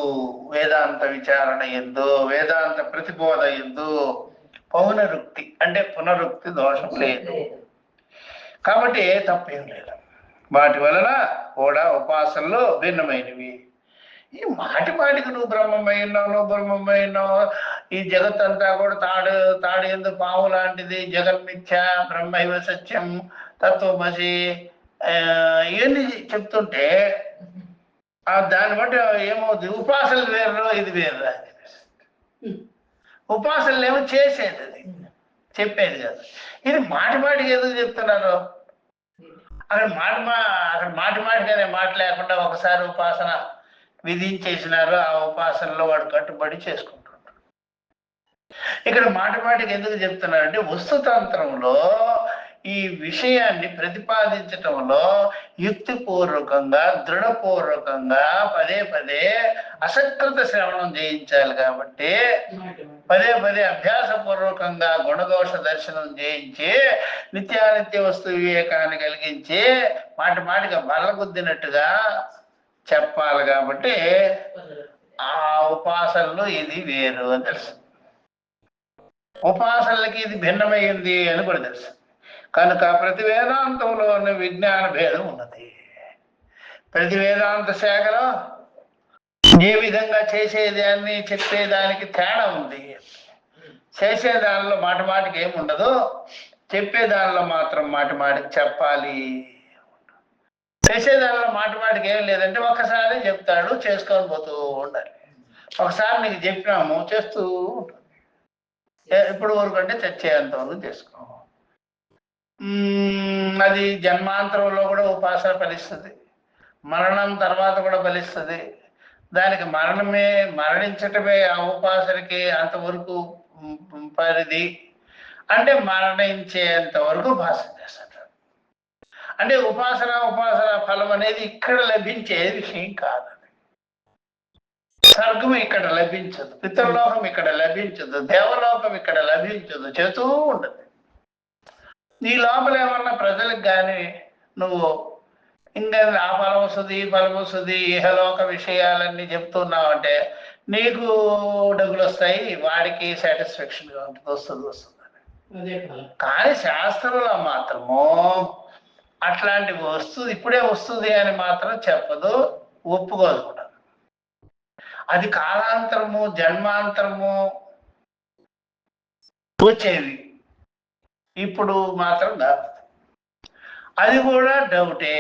వేదాంత విచారణ ఎందు, వేదాంత ప్రతిబోధ ఎందు పౌనరుక్తి అంటే పునరుక్తి దోషం లేదు. కాబట్టి తప్పేం లేదు. వాటి వలన కూడా ఉపాసనలు భిన్నమైనవి. ఈ మాటి మాటికి నువ్వు బ్రహ్మమైనావు, నువ్వు బ్రహ్మమైనావు, ఈ జగత్తంతా కూడా తాడు ఎందు పాము లాంటిది, జగన్మిథ్య, బ్రహ్మైవ సత్యం, తత్వమసి, ఇవన్నీ చెప్తుంటే దాన్ని బట్టి ఏమవుతుంది? ఉపాసనలు వేరు, ఇది వేరు. ఉపాసనలు ఏమో చేసేది, అది చెప్పేది కాదు. ఇది మాటి మాటికి ఎందుకు చెప్తున్నారు? అక్కడ మాటి మాటిగానే మాట లేకుండా ఒకసారి ఉపాసన విధించేసినారు, ఆ ఉపాసనలో వాడు కట్టుబడి చేసుకుంటుంటాడు. ఇక్కడ మాటి మాటికి ఎందుకు చెప్తున్నారంటే వస్తుతంత్రంలో ఈ విషయాన్ని ప్రతిపాదించటంలో యుక్తిపూర్వకంగా, దృఢపూర్వకంగా పదే పదే అసకృత శ్రవణం చేయించాలి. కాబట్టి పదే పదే అభ్యాసపూర్వకంగా గుణదోష దర్శనం చేయించి నిత్యానిత్య వస్తు వివేకాన్ని కలిగించి మాటి మాటిగా బల్లగుద్దినట్టుగా చెప్పాలి. కాబట్టి ఆ ఉపాసనలు ఇది వేరు అని తెలుసు, ఉపాసనలకి ఇది భిన్నమైంది అని కూడా తెలుసు. కనుక ప్రతి వేదాంతంలో ఉన్న విజ్ఞాన భేదం ఉన్నది. ప్రతి వేదాంత శాఖలో ఏ విధంగా చేసేదాన్ని చెప్పేదానికి తేడా ఉంది. చేసేదానిలో మాట మాటికి ఏముండదు, చెప్పేదానిలో మాత్రం మాట మాటికి చెప్పాలి. చేసేదానిలో మాట మాటికి ఏం లేదంటే ఒక్కసారి చెప్తాడు, చేసుకొని పోతూ ఉండాలి. ఒకసారి నీకు చెప్పినాము చేస్తూ ఉంటాడు. ఇప్పుడు వరకు అంటే చచ్చేంత వరకు చేసుకో. అది జన్మాంతరంలో కూడా ఉపాసన ఫలిస్తుంది, మరణం తర్వాత కూడా ఫలిస్తుంది. దానికి మరణించటమే ఆ ఉపాసనకి అంతవరకు పరిధి. అంటే మరణించేంత వరకు ఉపాసన చేస్తాడు. అంటే ఉపాసన ఫలం అనేది ఇక్కడ లభించే విషయం కాదు. స్వర్గం ఇక్కడ లభించదు, పితృలోకం ఇక్కడ లభించదు, దేవలోకం ఇక్కడ లభించదు, చేస్తూ ఉండదు. నీ లోపల ఏమన్నా ప్రజలకు కానీ నువ్వు ఇంకా ఆ ఫలం వస్తుంది, ఈ ఫలం వస్తుంది, ఇహలోక విషయాలన్నీ చెప్తున్నావు అంటే నీకు డబ్బులు వస్తాయి, వాడికి సాటిస్ఫాక్షన్గా ఉంటుంది, వస్తుంది. కానీ శాస్త్రంలో మాత్రము అట్లాంటివి వస్తుంది, ఇప్పుడే వస్తుంది అని మాత్రం చెప్పదు, ఒప్పుకోదు కూడా. అది కాలాంతరము, జన్మాంతరము వచ్చేవి, ఇప్పుడు మాత్రం కాదు. అది కూడా డౌటే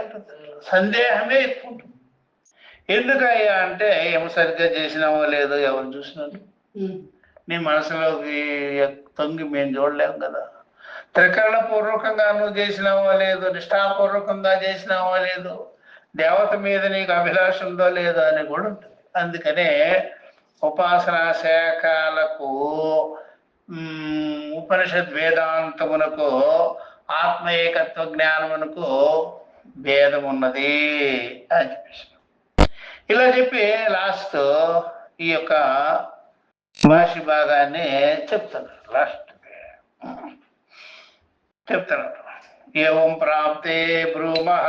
ఉంటుంది, సందేహమే ఎక్కువ ఉంటుంది. ఎందుకయ్యా అంటే ఏమో సరిగ్గా చేసినామో లేదో ఎవరు చూసినారు, నీ మనసులోకి తొంగి మేము చూడలేము కదా. త్రికరణ పూర్వకంగా నువ్వు చేసినావో లేదు, నిష్ఠాపూర్వకంగా చేసినావో లేదు, దేవత మీద నీకు అభిలాష ఉందో లేదో అని కూడా ఉంటుంది. అందుకనే ఉపాసనా శాఖలకు ఉపనిషద్ వేదాంతమునకు ఆత్మ ఏకత్వ జ్ఞానమునకు భేదం ఉన్నది అని చెప్పేసి ఇలా చెప్పి లాస్ట్ ఈ యొక్క భాషి భాగాన్ని చెప్తున్నారు. లాస్ట్ చెప్తున్నారు, ఏవం ప్రాప్తే బ్రూమః.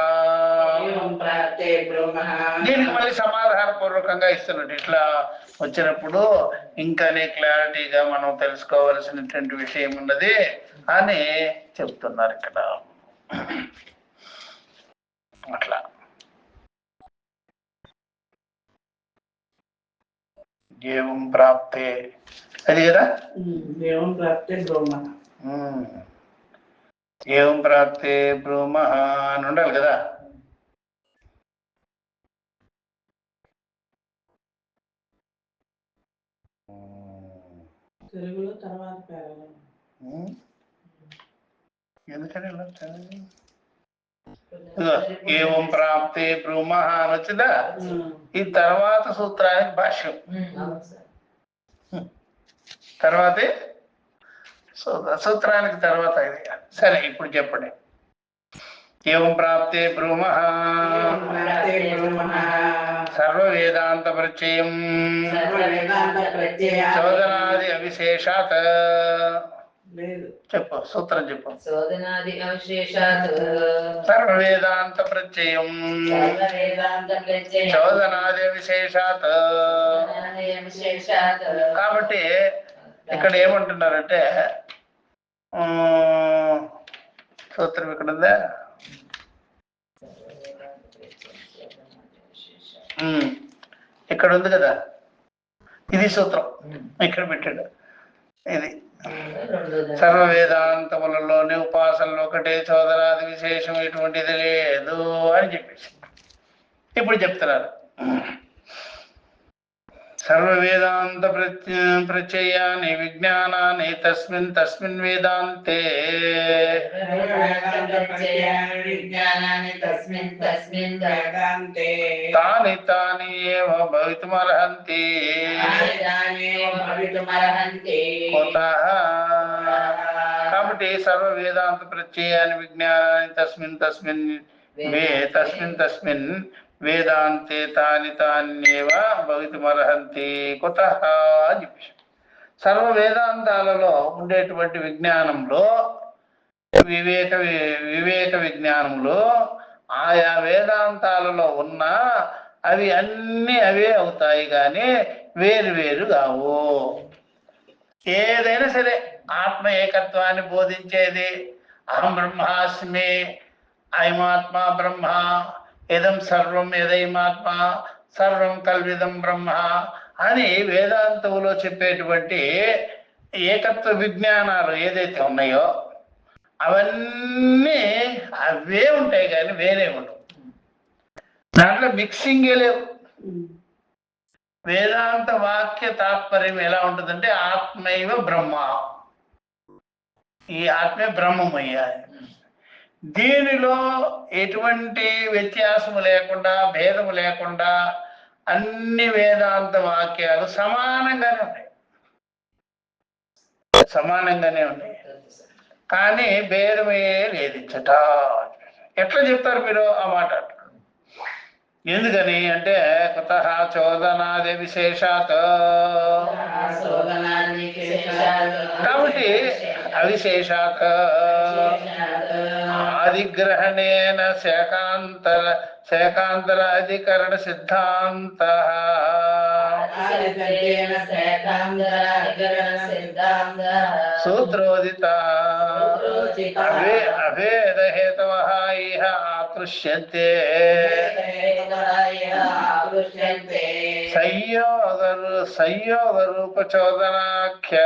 దీనికి మళ్ళీ సమాధాన పూర్వకంగా ఇస్తున్నట్టు ఇట్లా వచ్చినప్పుడు ఇంకానే క్లారిటీగా మనం తెలుసుకోవలసినటువంటి విషయం ఉన్నది అని చెప్తున్నారు ఇక్కడ. అట్లా ఏవం ప్రాప్తే, అది కదా, ఏవం ప్రాప్తే బ్రహ్మ, ఏవం ప్రాప్తే బ్రహ్మ అని ఉండాలి కదా. తెలుగులో తర్వాత ఎందుకని ఏవం ప్రాప్తే బ్రహ్మ అని వచ్చిందా, ఈ తర్వాత సూత్రానికి భాష్యం, తర్వాతే సూత్రానికి తర్వాత ఇది. సరే ఇప్పుడు చెప్పండి. ఏవం ప్రాప్తే బ్రూమ సర్వ వేదాంత ప్రత్యయం చోదనాది అవిశేషాత్ చెప్పు, సూత్రం చెప్పు. శోధనాది అవశేషాత్ సర్వ వేదాంత ప్రత్యయం శోధనాది విశేషాత్. కాబట్టి ఇక్కడ ఏమంటున్నారంటే సూత్రం ఇక్కడ ఉందా, ఇక్కడ ఉంది కదా, ఇది సూత్రం ఇక్కడ పెట్టాడు. ఇది సర్వ వేదాంతములలోని ఉపాసనలు ఒకటే, చోదనాది విశేషం ఎటువంటిది లేదు అని చెప్పేసి ఇప్పుడు చెప్తున్నారు. సర్వ వేదాంత ప్రత్యయాని విజ్ఞానాన్ని తస్మిన్ తస్మిన్ వేదాంతే తాని తాని ఏవ భవితుమర్హంతి కుతః. కాబట్టి సర్వ వేదాంత ప్రత్యయాని విజ్ఞానాన్ని తస్మిన్ తస్మిన్ తస్మిన్ తస్మిన్ వేదాంతే తాని తాన్యేవ భవితుమర్హంతి కుతః అని చెప్పి, సర్వ వేదాంతాలలో ఉండేటువంటి విజ్ఞానంలో వివేక విజ్ఞానంలో ఆయా వేదాంతాలలో ఉన్న అవి అన్నీ అవే అవుతాయి, కానీ వేరు వేరు కావు. ఏదైనా సరే ఆత్మ ఏకత్వాన్ని బోధించేది, అహం బ్రహ్మాస్మి, అయమాత్మ బ్రహ్మ, ఇదం సర్వం యదైమాత్మ సర్వం కల్విదం బ్రహ్మ అని వేదాంతంలో చెప్పేటువంటి ఏకత్వ విజ్ఞానాలు ఏదైతే ఉన్నాయో అవన్నీ అవే ఉంటాయి, కానీ వేరే ఉండవు. దాంట్లో మిక్సింగే లేవు. వేదాంత వాక్య తాత్పర్యం ఎలా ఉంటుందంటే ఆత్మైవ బ్రహ్మ, ఈ ఆత్మే బ్రహ్మమయ్యా. దీనిలో ఎటువంటి వ్యత్యాసము లేకుండా, భేదము లేకుండా అన్ని వేదాంత వాక్యాలు సమానంగానే ఉన్నాయి, సమానంగానే ఉన్నాయి, కానీ భేదమే లేదిచ్చట. ఎట్లా చెప్తారు మీరు ఆ మాట? ఎందుకని అంటే కుతః చోదనాది విశేషాత్. కాబట్టి అవిశేషాత్ ఆదిగ్రహణేన శాకాంతర అధికరణ సిద్ధాంత సూత్రోదిత అభేద హేతవః ఇహ ఆకృష్యంతే సంయోగ రూపచోదనాఖ్య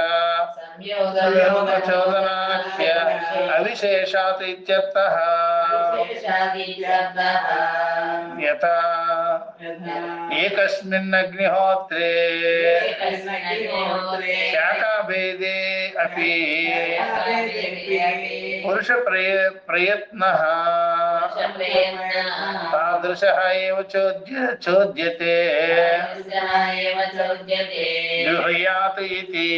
అవిశేషాత్ ఇత్యర్థః. యథా ఏకస్మిన్ అగ్నిహోత్రే శాఖాభేదే అపి పురుష ప్రయత్నః తాదృశః ఏవ చోద్యతే జుహ్యాత్ ఇతి.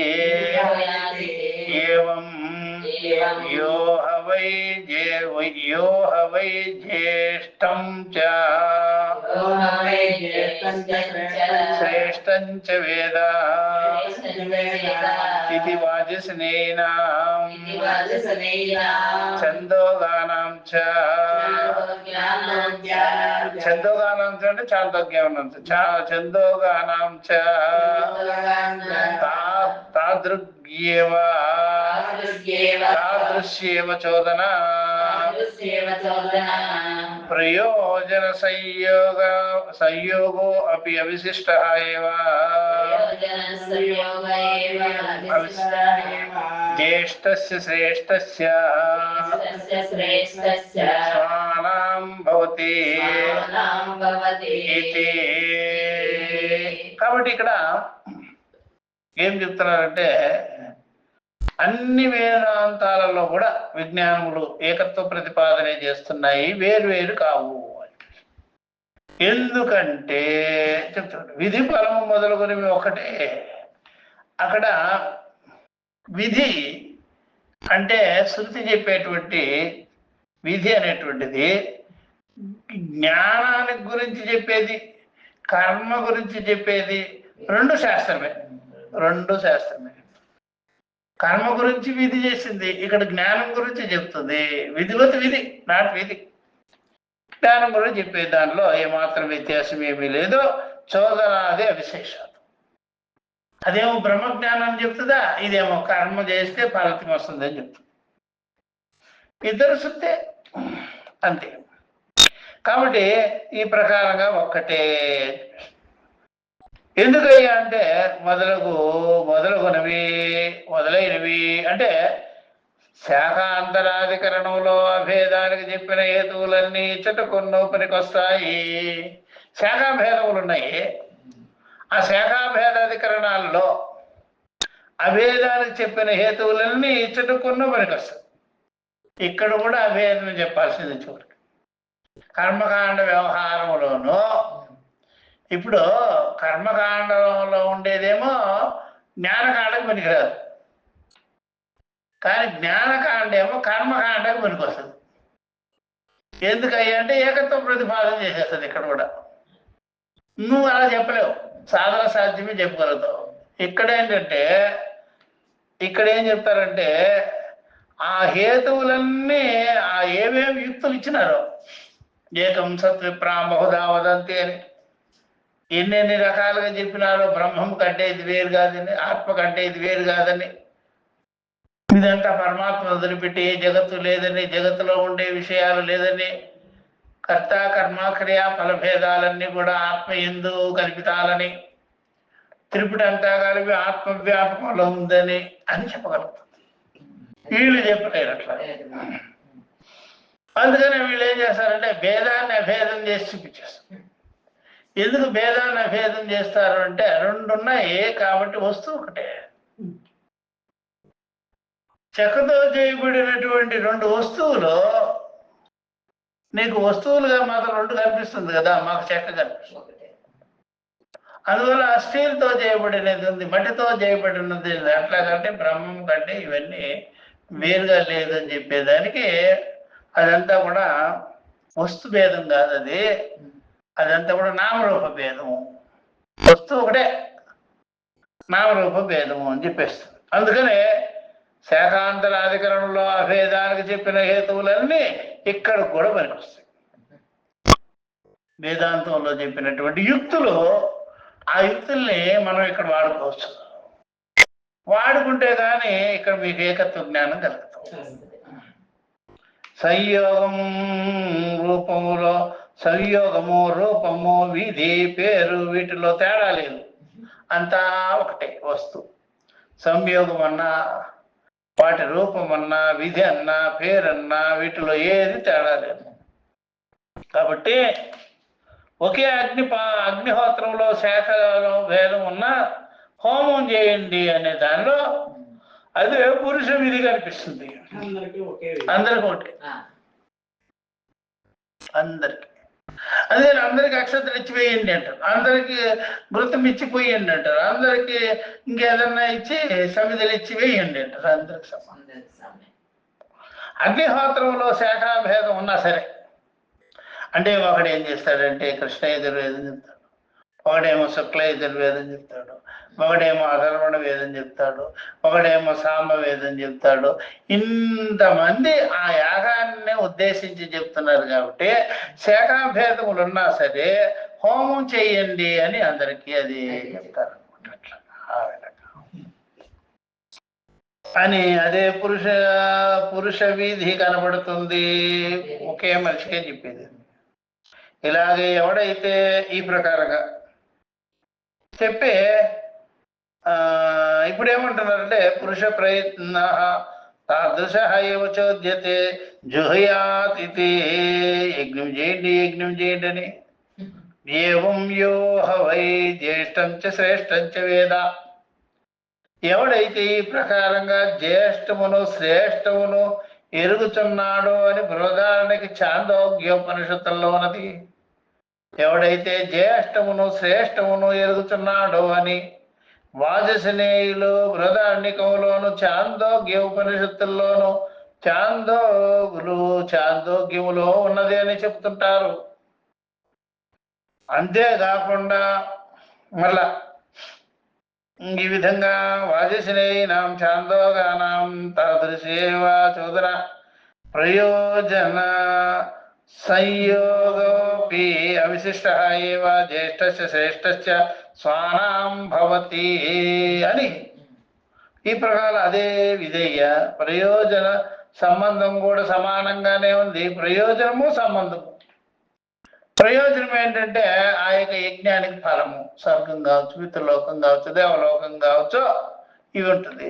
ఏవం యోహ వై జ్యేష్ఠం చ శ్రేష్టం చ వేద ఇది వాజస్నేయానాం ఛందోగానాం చ. ఛందోగానాం చ అంటే చాందోగ్యం, ఛందోగానాం చ తాదృశ్యేవ చోదన ప్రయోజన సంయోగో అపి అవిశిష్టః ఏవ. జ్యేష్ఠస్య శ్రేష్ఠస్య స్వానాం భవతి ఇతి. కాబట్టి ఇక్కడ ఏం చెప్తున్నారంటే అన్ని వేదాంతాలలో కూడా విజ్ఞానములు ఏకత్వ ప్రతిపాదనే చేస్తున్నాయి, వేరు కావు. ఎందుకంటే చెప్తున్నాడు విధి ఫలము మొదలుగునవి ఒకటే. అక్కడ విధి అంటే శృతి చెప్పేటువంటి విధి అనేటువంటిది జ్ఞానానికి గురించి చెప్పేది, కర్మ గురించి చెప్పేది, రెండు శాస్త్రమే. కర్మ గురించి విధి చేసింది, ఇక్కడ జ్ఞానం గురించి చెప్తుంది. విధివత్ విధి, నాట్ విధి. జ్ఞానం గురించి చెప్పే దానిలో ఏమాత్రం వ్యత్యాసం ఏమీ లేదు. చోదనాది అవిశేషాలు. అదేమో బ్రహ్మజ్ఞానం చెప్తుందా, ఇదేమో కర్మ చేస్తే ఫలితం వస్తుంది అని చెప్తుంది. ఇద్దరు సుత్తే, అంతే. కాబట్టి ఈ ప్రకారంగా ఒక్కటే. ఎందుకయ్యా అంటే మొదలైనవి అంటే శాఖాంతరాధికరణంలో అభేదానికి చెప్పిన హేతువులన్నీ ఇచ్చటకొన్నో పనికొస్తాయి. శాఖాభేదములు ఉన్నాయి. ఆ శాఖాభేదాధికరణాల్లో అభేదానికి చెప్పిన హేతువులన్నీ ఇచ్చటకొన్నో పనికొస్తాయి. ఇక్కడ కూడా అభేదం చెప్పాల్సింది చూడండి. కర్మకాండ వ్యవహారంలోనూ ఇప్పుడు కర్మకాండంలో ఉండేదేమో జ్ఞానకాండకు పనికిరాదు, కానీ జ్ఞానకాండ ఏమో కర్మకాండకు పనికొస్తుంది. ఎందుకయ్యా అంటే ఏకత్వ ప్రతిపాదన చేసేస్తుంది. ఇక్కడ కూడా నువ్వు అలా చెప్పలేవు, సాధన సాధ్యమే చెప్పగలుగుతావు. ఇక్కడ ఏం చెప్తారంటే ఆ హేతువులన్నీ ఆ ఏమేమి యుక్తులు ఇచ్చినారో, ఏకం సత్విప్రా బహుదా వదంతి అని ఎన్నెన్ని రకాలుగా చెప్పినారో, బ్రహ్మం కంటే ఇది వేరు కాదని, ఆత్మ కంటే ఇది వేరు కాదని, ఇదంతా పరమాత్మ వదిలిపెట్టి ఏ జగత్తు లేదని, జగత్తులో ఉండే విషయాలు లేదని, కర్త కర్మ క్రియా ఫలభేదాలన్నీ కూడా ఆత్మ యందు కల్పితాలని, త్రిపుటి అంతా కలిపి ఆత్మవ్యాపకంలో ఉందని అని చెప్పగలుగుతుంది. వీళ్ళు చెప్పలేరు అట్లా. అందుకని వీళ్ళు ఏం చేస్తారంటే భేదాన్ని అభేదం చేసి చూపించేస్తారు. ఎందుకు భేదాన్ని అభేదం చేస్తారు అంటే రెండు ఉన్నాయి కాబట్టి వస్తువు ఒకటే. చెక్కతో చేయబడినటువంటి రెండు వస్తువులు నీకు వస్తువులుగా మాత్రం రెండు కనిపిస్తుంది కదా, మాకు చెక్క కనిపిస్తుంది. అందువల్ల స్టీల్తో చేయబడినది ఉంది, మట్టితో చేయబడినది అట్లా కంటే బ్రహ్మం కంటే ఇవన్నీ వేరుగా లేదని చెప్పేదానికి అదంతా కూడా వస్తు భేదం కాదు, అదంతా కూడా నామరూప భేదము. వస్తువు ఒకటే, నామరూప భేదము అని చెప్పేస్తుంది. అందుకనే శాఖాంతరాధికరణంలో అభేదానికి చెప్పిన హేతువులన్నీ ఇక్కడ కూడా పనికొస్తాయి. వేదాంతంలో చెప్పినటువంటి యుక్తులు, ఆ యుక్తుల్ని మనం ఇక్కడ వాడుకోవచ్చు. వాడుకుంటే కానీ ఇక్కడ మీకు ఏకత్వ జ్ఞానం కలుగుతుంది. సంయోగం రూపములో సంయోగము, రూపము, విధి, పేరు వీటిలో తేడా లేదు, అంతా ఒకటే వస్తువు. సంయోగం అన్నా, వాటి రూపం అన్నా, విధి అన్నా, పేరన్నా వీటిలో ఏది తేడా లేదు. కాబట్టి ఒకే అగ్నిహోత్రంలో శాఖలో భేదం ఉన్నా హోమం చేయండి అనే దానిలో అదే పురుష విధి కనిపిస్తుంది. అందరికి ఒకటి, అందరికి. అదే అందరికి అక్షతలు ఇచ్చి వేయండి అంటారు, అందరికి మృతం ఇచ్చి పోయండి అంటారు, అందరికి ఇంకేదన్నా ఇచ్చి సమిధలు ఇచ్చి వేయండి అంటారు. అందరికి సమానం. అగ్నిహోత్రంలో శాఖాభేదం ఉన్నా సరే, అంటే ఒకడు ఏం చేస్తాడంటే కృష్ణ యజుర్వేదం చెప్తాడు, ఒకడేమో శుక్ల యజుర్వేదం చెప్తాడు, ఒకడేమో అధర్వణ వేదం చెప్తాడు, ఒకడేమో సామ వేదం చెప్తాడు. ఇంతమంది ఆ యాగాన్ని ఉద్దేశించి చెప్తున్నారు కాబట్టి శాఖాభేదములు ఉన్నా సరే హోమం చెయ్యండి అని అందరికీ అది చెప్తారు అనమాట. అట్లా ఆ విధంగా అని అదే పురుష వీధి కనబడుతుంది, ఒకే మనిషికే చెప్పేది. ఇలాగే ఎవడైతే ఈ ప్రకారంగా చెప్పే ఇప్పుడు ఏమంటున్నారంటే పురుష ప్రయత్న తాదృశ ఏవ చోద్యతే జుహయాత్ ఇది, యజ్ఞం చేయండి అని. ఏవం యో హవై జ్యేష్టం చ శ్రేష్టం చ వేద, ఎవడైతే ఈ ప్రకారంగా జ్యేష్టమును శ్రేష్టమును ఎరుగుచున్నాడో అని బృహదారణకి ఛాందోగ్యోపనిషత్తుల్లో ఉన్నది. ఎవడైతే జ్యేష్టమును శ్రేష్టమును ఎరుగుచున్నాడో అని వాజసనేయులు బృహదారణ్యకంలోను ఛాందోగ్య ఉపనిషత్తుల్లోను ఛాందోగ్యములో ఉన్నది అని చెప్తుంటారు. అంతేకాకుండా మళ్ళా ఈ విధంగా వాజసినైనాం ఛాందోగానాం తాదృశేవ చోదన ప్రయోజన సంయోగోపి అవిశిష్ట ఏవ జ్యేష్ఠస్య శ్రేష్ఠస్య స్వానాం భవతి అని ఈ ప్రకారం అదే విధేయ ప్రయోజన సంబంధం కూడా సమానంగానే ఉంది. ప్రయోజనము సంబంధము. ప్రయోజనం ఏంటంటే ఆ యొక్క యజ్ఞానికి ఫలము స్వర్గం కావచ్చు, పితృలోకం కావచ్చు, దేవలోకం కావచ్చు, ఇవి ఉంటుంది.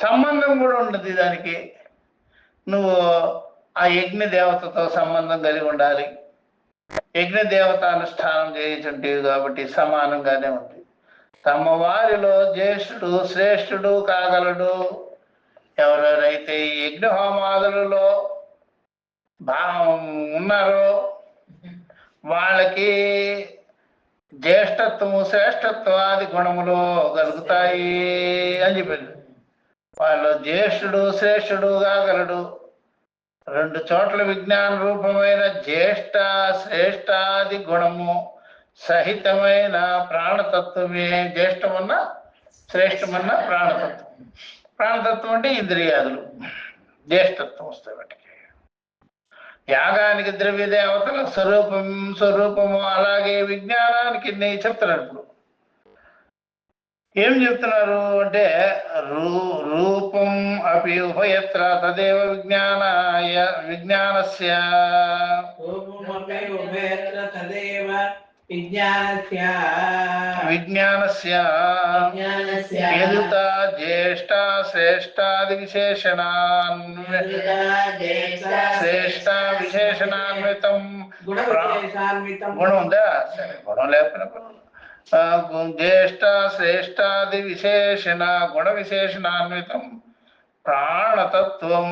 సంబంధం కూడా ఉంటుంది దానికి. నువ్వు ఆ యజ్ఞ దేవతతో సంబంధం కలిగి ఉండాలి. యజ్ఞ దేవత అనుష్ఠానం చేయుచుంటేవి కాబట్టి సమానంగానే ఉంది. తమ వారిలో జ్యేష్ఠుడు శ్రేష్ఠుడు కాగలడు. ఎవరెవరైతే ఈ యజ్ఞ హోమాదులలో ఉన్నారో వాళ్ళకి జ్యేష్ఠత్వము శ్రేష్ఠత్వాది గుణములు కలుగుతాయి అని చెప్పారు. వాళ్ళు జ్యేష్ఠుడు శ్రేష్ఠుడు కాగలడు. 2 చోట్ల విజ్ఞాన రూపమైన జ్యేష్ఠ శ్రేష్ఠాది గుణము సహితమైన ప్రాణతత్వమే. జ్యేష్ఠమన్న శ్రేష్టమన్న ప్రాణతత్వం. ప్రాణతత్వం అంటే ఇంద్రియాదులు. జ్యేష్ఠత్వం వస్తాయి వాటికి. యాగానికి ద్రవ్య దేవతల స్వరూపము అలాగే విజ్ఞానానికి చెప్తున్నారు. ఇప్పుడు ఏం చెప్తున్నారు అంటే రూపం అపి ఉభయత్ర తదేవ విజ్ఞానస్య యదుత జ్యేష్ఠ శ్రేష్టాది విశేషణాన్వితం గుణం ఉందా? సరే, గుణం లేకపోయినా జ్యేష్ఠ శ్రేష్టాది విశేషణ గుణ విశేషణాన్వితం ప్రాణతత్వం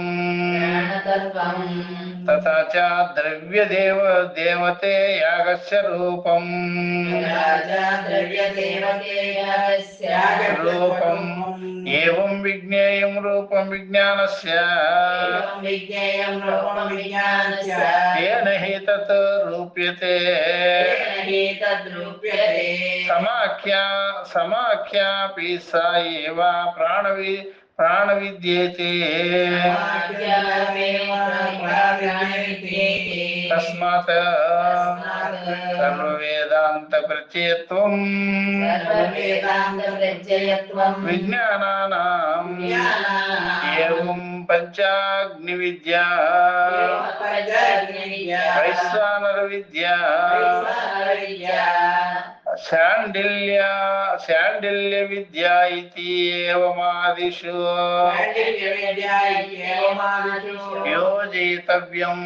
తథా చ ద్రవ్య దేవతే యాగస్య రూపం ఏవం విజ్ఞేయం రూపం విజ్ఞానస్య తేన హి తత్ రూప్యతే సమాఖ్యాపి స ఏవ ప్రాణవిద్యేతే తస్మాత్ సర్వవేదాంత ప్రత్యయత్వం విజ్ఞానానాం ఏవం పంచాగ్ని విద్యా వైశ్వానర విద్యా శాండిల్య విద్యా ఇతి ఏవమాదిషు యోజితవ్యం.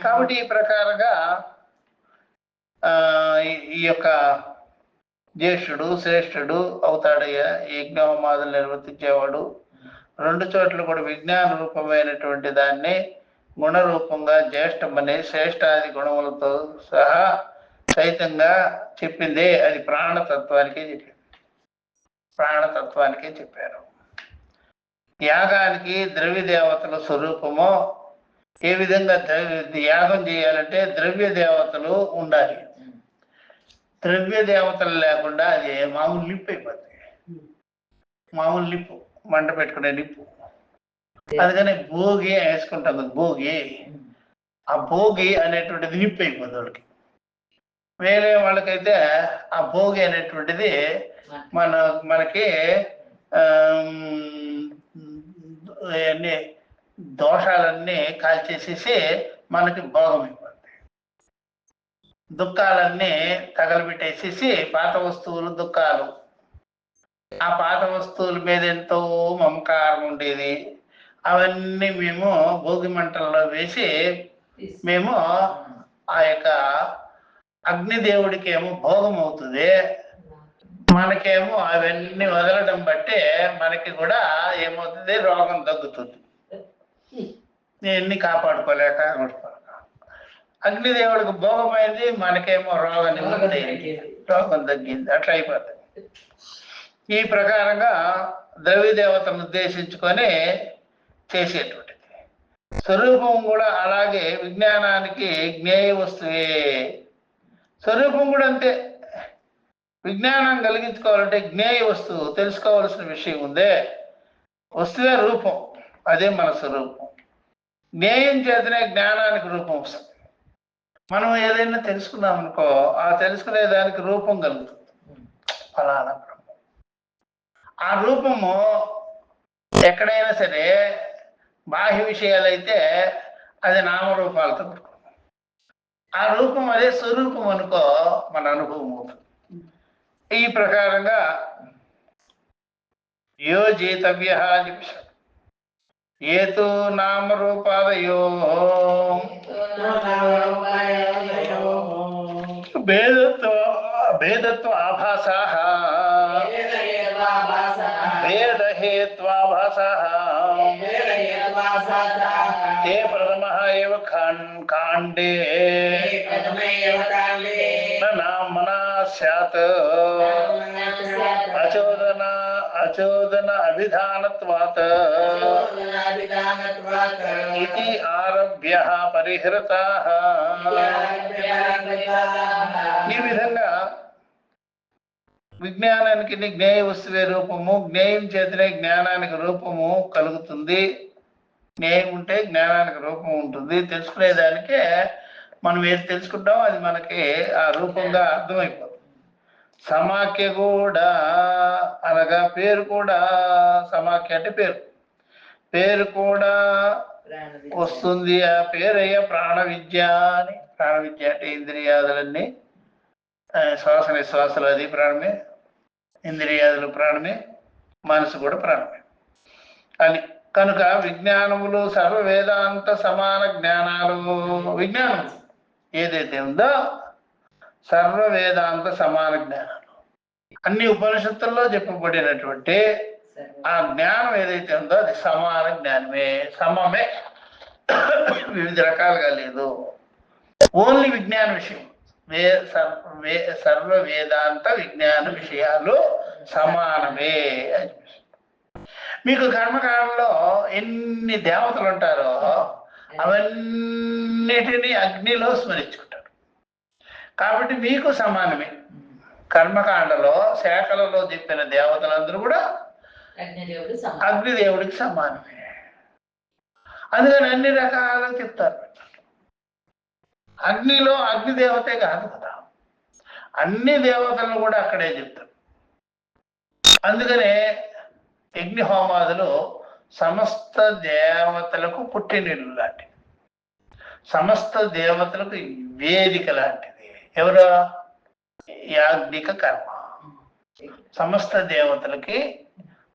కాబట్టి ఈ ప్రకారంగా ఈ యొక్క జ్యేష్ఠుడు శ్రేష్ఠుడు అవుతాడయ్యా. యజ్ఞోమాదులు నిర్వర్తించేవాడు 2 చోట్ల కూడా విజ్ఞాన రూపమైనటువంటి దాన్ని గుణరూపంగా జ్యేష్ఠమని శ్రేష్టాది గుణములతో సహా సహితంగా చెప్పింది. అది ప్రాణతత్వానికే చెప్పారు. యాగానికి ద్రవ్య దేవతల స్వరూపము ఏ విధంగా యాగం చేయాలంటే ద్రవ్య దేవతలు ఉండాలి. ద్రవ్య దేవతలు లేకుండా అది మామూలు లిప్పు అయిపోతుంది. మామూలు లిప్పు, మంట పెట్టుకునే లిప్పు. అందుకని భోగి వేసుకుంటాం. భోగి, ఆ భోగి అనేటువంటిది లిప్పు అయిపోతుంది వాళ్ళకి. వేరే వాళ్ళకైతే ఆ భోగి అనేటువంటిది మనకి అన్ని దోషాలన్నీ కాల్చేసేసి మనకి భోగం అయిపోతుంది. దుఃఖాలన్నీ తగలబెట్టేసేసి పాత వస్తువులు దుఃఖాలు. ఆ పాత వస్తువుల మీద ఎంతో మమకారం ఉండేది. అవన్నీ మేము భోగి మంటల్లో వేసి మేము ఆ యొక్క అగ్నిదేవుడికి ఏమో భోగం అవుతుంది. మనకేమో అవన్నీ వదలడం బట్టే మనకి కూడా ఏమవుతుంది, రోగం తగ్గుతుంది. ఎన్ని కాపాడుకోలేక అగ్నిదేవుడికి భోగమైంది, మనకేమో రోగం తగ్గింది. అట్లా అయిపోతుంది. ఈ ప్రకారంగా ద్రవ్య దేవతను ఉద్దేశించుకొని చేసేటువంటిది. స్వరూపం కూడా అలాగే విజ్ఞానానికి జ్ఞేయ వస్తువే. స్వరూపం కూడా అంతే. విజ్ఞానం కలిగించుకోవాలంటే జ్ఞేయ వస్తువు తెలుసుకోవాల్సిన విషయం ఉందే, వస్తువే రూపం, అదే మన స్వరూపం. జ్ఞేయం చేతనే జ్ఞానానికి రూపం వస్తుంది. మనం ఏదైనా తెలుసుకున్నాం అనుకో, ఆ తెలుసుకునే దానికి రూపం కలుగుతుంది. ఫలానా బ్రహ్మం. ఆ రూపము ఎక్కడైనా సరే బాహ్య విషయాలైతే అది నామరూపాలతో కూడుకుంది. ఆ రూపం అదే స్వరూపం అనుకో, మన అనుభవం అవుతుంది. ఈ ప్రకారంగా యోజితవ్య అని చెప్పారు. ఏతు నామరూపాదయో భేదత్వ ఆభాసా భేదహేత్వాభాసా ते प्रथमः एव काण्डे न नाम्ना स्यात् अचोदन अभिधानत्वात् इति आरभ्यः परिहृताः. ఈ విధంగా విజ్ఞానానికి జ్ఞేయ వస్తువే రూపము, జ్ఞేయం చేతనే జ్ఞానానికి రూపము కలుగుతుంది. జ్ఞేయం ఉంటే జ్ఞానానికి రూపం ఉంటుంది. తెలుసుకునేదానికే మనం ఏది తెలుసుకుంటామో అది మనకి ఆ రూపంగా అర్థమైపోతుంది. సమాఖ్య కూడా అనగా పేరు కూడా, సమాఖ్య అంటే పేరు, పేరు కూడా వస్తుంది. ఆ పేరయ్య ప్రాణ విద్య అని. ప్రాణ విద్య అంటే ఇంద్రియాదులన్నీ, శ్వాస నిశ్వాసాలు అది ప్రాణమే, ఇంద్రియాదులు ప్రాణమే, మనసు కూడా ప్రాణమే అని. కనుక విజ్ఞానములు సర్వ వేదాంత సమాన జ్ఞానాలు. విజ్ఞానం ఏదైతే ఉందో సర్వ వేదాంత సమాన జ్ఞానాలు, అన్ని ఉపనిషత్తుల్లో చెప్పబడినటువంటి ఆ జ్ఞానం ఏదైతే ఉందో అది సమాన జ్ఞానమే, సమమే, వివిధ రకాలుగా లేదు. ఓన్లీ విజ్ఞాన విషయం, సర్వ వేదాంత విజ్ఞాన విషయాలు సమానమే. మీకు కర్మకాలంలో ఎన్ని దేవతలు ఉంటారో అవన్నిటినీ అగ్నిలో స్మరించుకుంటారు. కాబట్టి మీకు సమానమే. కర్మకాండలో శాఖలలో చెప్పిన దేవతలందరూ కూడా అగ్నిదేవుడికి సమానమే. అందుకని అన్ని రకాలుగా చెప్తారు. అగ్నిలో అగ్నిదేవతే కాదు కదా, అన్ని దేవతలను కూడా అక్కడే చెప్తారు. అందుకనే యజ్ఞ హోమాదులు సమస్త దేవతలకు పుట్టినిల్లు లాంటివి, సమస్త దేవతలకు వేదిక లాంటిది. ఎవరు? యాజ్ఞిక కర్మ సమస్త దేవతలకి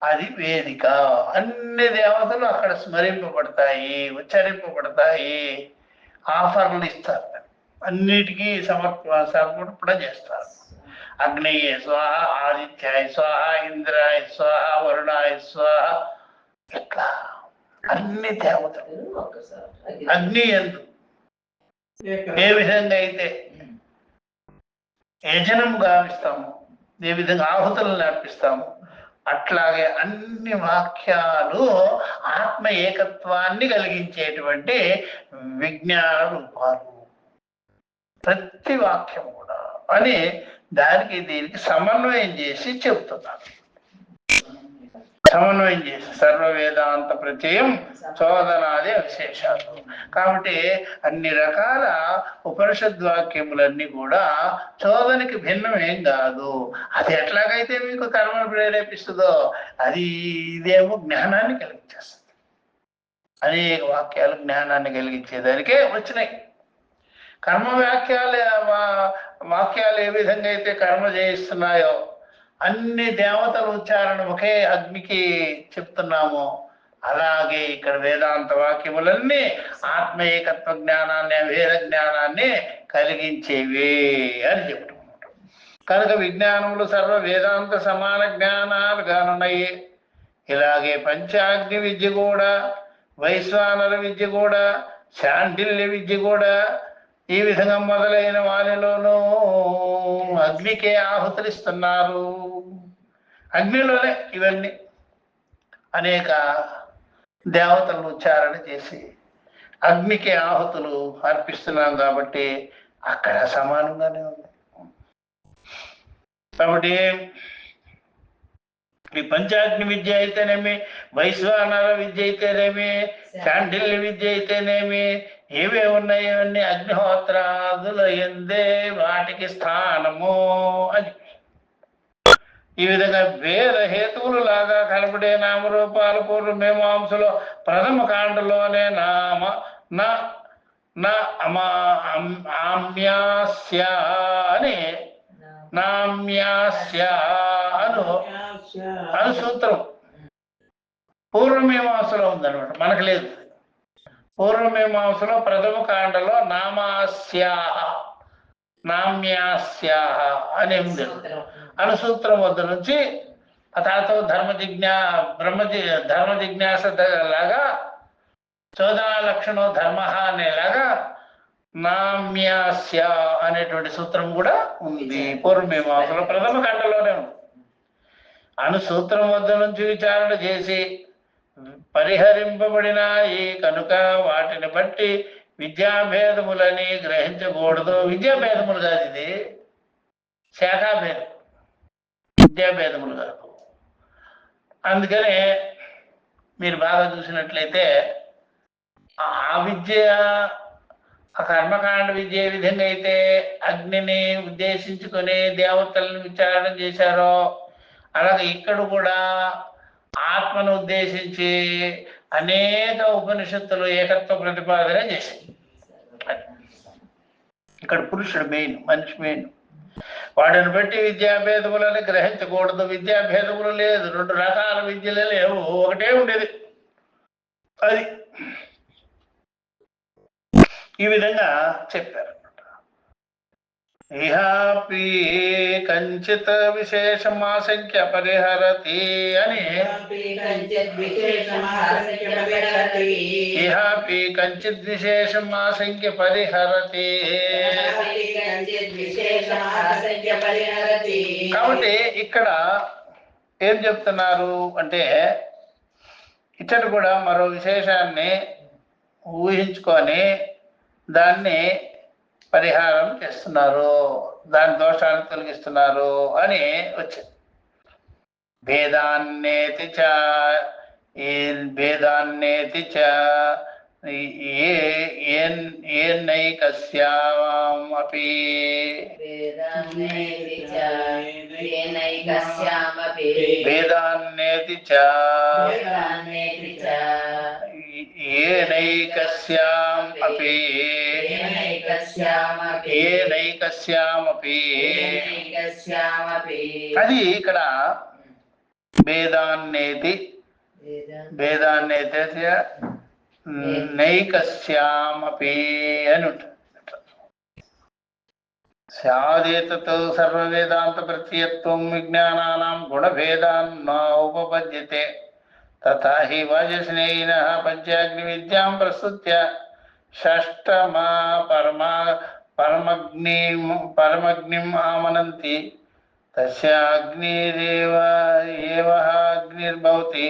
అది వేదిక. అన్ని దేవతలు అక్కడ స్మరింపబడతాయి, ఉచ్చరింపబడతాయి, ఆఫర్లు ఇస్తారు, అన్నిటికీ సమర్పణ చేస్తారు. అగ్నేయ స్వాహ, ఆదిత్యాయ స్వాహ, ఇంద్రాయ స్వాహ, వరుణాయ స్వాహ, ఇట్లా అన్ని దేవతలు అగ్ని ఎందు ఏ విధంగా అయితే యజనం గావిస్తాము, ఏ విధంగా ఆహుతులను అర్పిస్తాము, అట్లాగే అన్ని వాక్యాలు ఆత్మ ఏకత్వాన్ని కలిగించేటువంటి విజ్ఞాన రూపాలు. ప్రతి వాక్యం కూడా అని దానికి దీనికి సమన్వయం చేసి చెప్తున్నారు. సమన్వయం చేసి సర్వ వేదాంత ప్రత్యయం చోదనాది విశేషాలు. కాబట్టి అన్ని రకాల ఉపనిషద్వాక్యములన్నీ కూడా చోదనకి భిన్నం ఏం కాదు. అది ఎట్లాగైతే మీకు కర్మను ప్రేరేపిస్తుందో అది ఇదేమో జ్ఞానాన్ని కలిగించేస్తుంది. అనేక వాక్యాలు జ్ఞానాన్ని కలిగించేదానికే వచ్చినాయి. కర్మ వాక్యాలు ఏ విధంగా అయితే కర్మ చేయిస్తున్నాయో, అన్ని దేవతల ఉచ్చారణ ఒకే అగ్నికి చెప్తున్నామో, అలాగే ఇక్కడ వేదాంత వాక్యములన్నీ ఆత్మ ఏకత్వ జ్ఞానాన్ని, అభేద జ్ఞానాన్ని కలిగించేవి అని చెప్తున్నారు. కనుక విజ్ఞానములు సర్వ వేదాంత సమాన జ్ఞానాలుగానున్నాయి. ఇలాగే పంచాగ్ని విద్య కూడా, వైశ్వానర విద్య కూడా, శాండిల్య విద్య కూడా ఈ విధంగా మొదలైన వారిలోనూ అగ్నికే ఆహుతులిస్తున్నారు. అగ్నిలోనే ఇవన్నీ అనేక దేవతలను ఉచ్చారణ చేసి అగ్నికి ఆహుతులు అర్పిస్తున్నాం కాబట్టి అక్కడ సమానంగానే ఉంది. కాబట్టి ఈ పంచాగ్ని విద్య అయితేనేమి, వైశ్వానర విద్య అయితేనేమి, శాండిల్య విద్య అయితేనేమి, ఏవే ఉన్నాయి ఇవన్నీ అగ్నిహోత్రాదుల ఎందే వాటికి స్థానము అని. ఈ విధంగా వేద హేతువులు లాగా కనబడే నామరూపాలు పూర్వమీమాంసలో ప్రథమ కాండలోనే ఆమ్యాస్య అని నామ్యాస్య అను సూత్రం పూర్వమీమాంసలో ఉందన్నమాట, మనకు లేదు. పూర్వమీమాంసలో ప్రథమ కాండలో నామ్యాస్యాహ అనే ఉంది. అనుసూత్రం వద్ద నుంచి అతతో ధర్మ జిజ్ఞాస లాగా చోదనా లక్షణో ధర్మ అనేలాగా నామ్యాస్య అనేటువంటి సూత్రం కూడా ఉంది. పూర్వమీమాంసలో ప్రథమ కాండలోనే ఉంది. అనుసూత్రం వద్ద నుంచి విచారణ చేసి పరిహరింపబడినాయి కనుక వాటిని బట్టి విద్యాభేదములని గ్రహించకూడదు. విద్యాభేదములు కాదు, ఇది శాఖాభేదం, విద్యాభేదములు కాదు. అందుకనే మీరు బాగా చూసినట్లయితే ఆ విద్య, ఆ కర్మకాండ విద్య ఏ విధంగా అయితే అగ్నిని ఉద్దేశించుకొని దేవతలను విచారణ చేశారో, అలాగే ఇక్కడ కూడా ఆత్మను ఉద్దేశించి అనేక ఉపనిషత్తులు ఏకత్వ ప్రతిపాదన చేశాయి. ఇక్కడ పురుషుడు మెయిన్, మనిషి మెయిన్. వాటిని బట్టి విద్యాభేదములని గ్రహించకూడదు. విద్యాభేదములు లేదు, రెండు రకాల విద్యలు లేవు, ఒకటే ఉండేది. అది ఈ విధంగా చెప్పారు. ఇహాపి కంచిత్ విశేషమాశంక్య పరిహరతి అని, ఇహాపి కంచిత్ విశేషమాశంక్య పరిహరతి. కాబట్టి ఇక్కడ ఏం చెప్తున్నారు అంటే, ఇతడు కూడా మరో విశేషాన్ని ఊహించుకొని దాన్ని పరిహారం చేస్తున్నారు, దాని దోషాలను తొలగిస్తున్నారు అని వచ్చింది. భేదాన్నేతి చ ఏనైకస్యామపి వేదాన్నేతి చ ఏనైకస్యామపి అది ఇక్కడ భేదాన్నేతి నైకస్యామపి అని ఉంటుంది. స్యాదేతత్ సర్వవేదాంత ప్రత్యయత్వం విజ్ఞానానాం గుణభేదాన్ న ఉపపద్యతే. తథా హి వాజస్నేయినః పంచాగ్ని విద్యాం ప్రస్తుత్య షష్టమా పరమగ్నిం ఆమనంతి. తస్య అగ్నిరేవ అగ్నిర్భవతి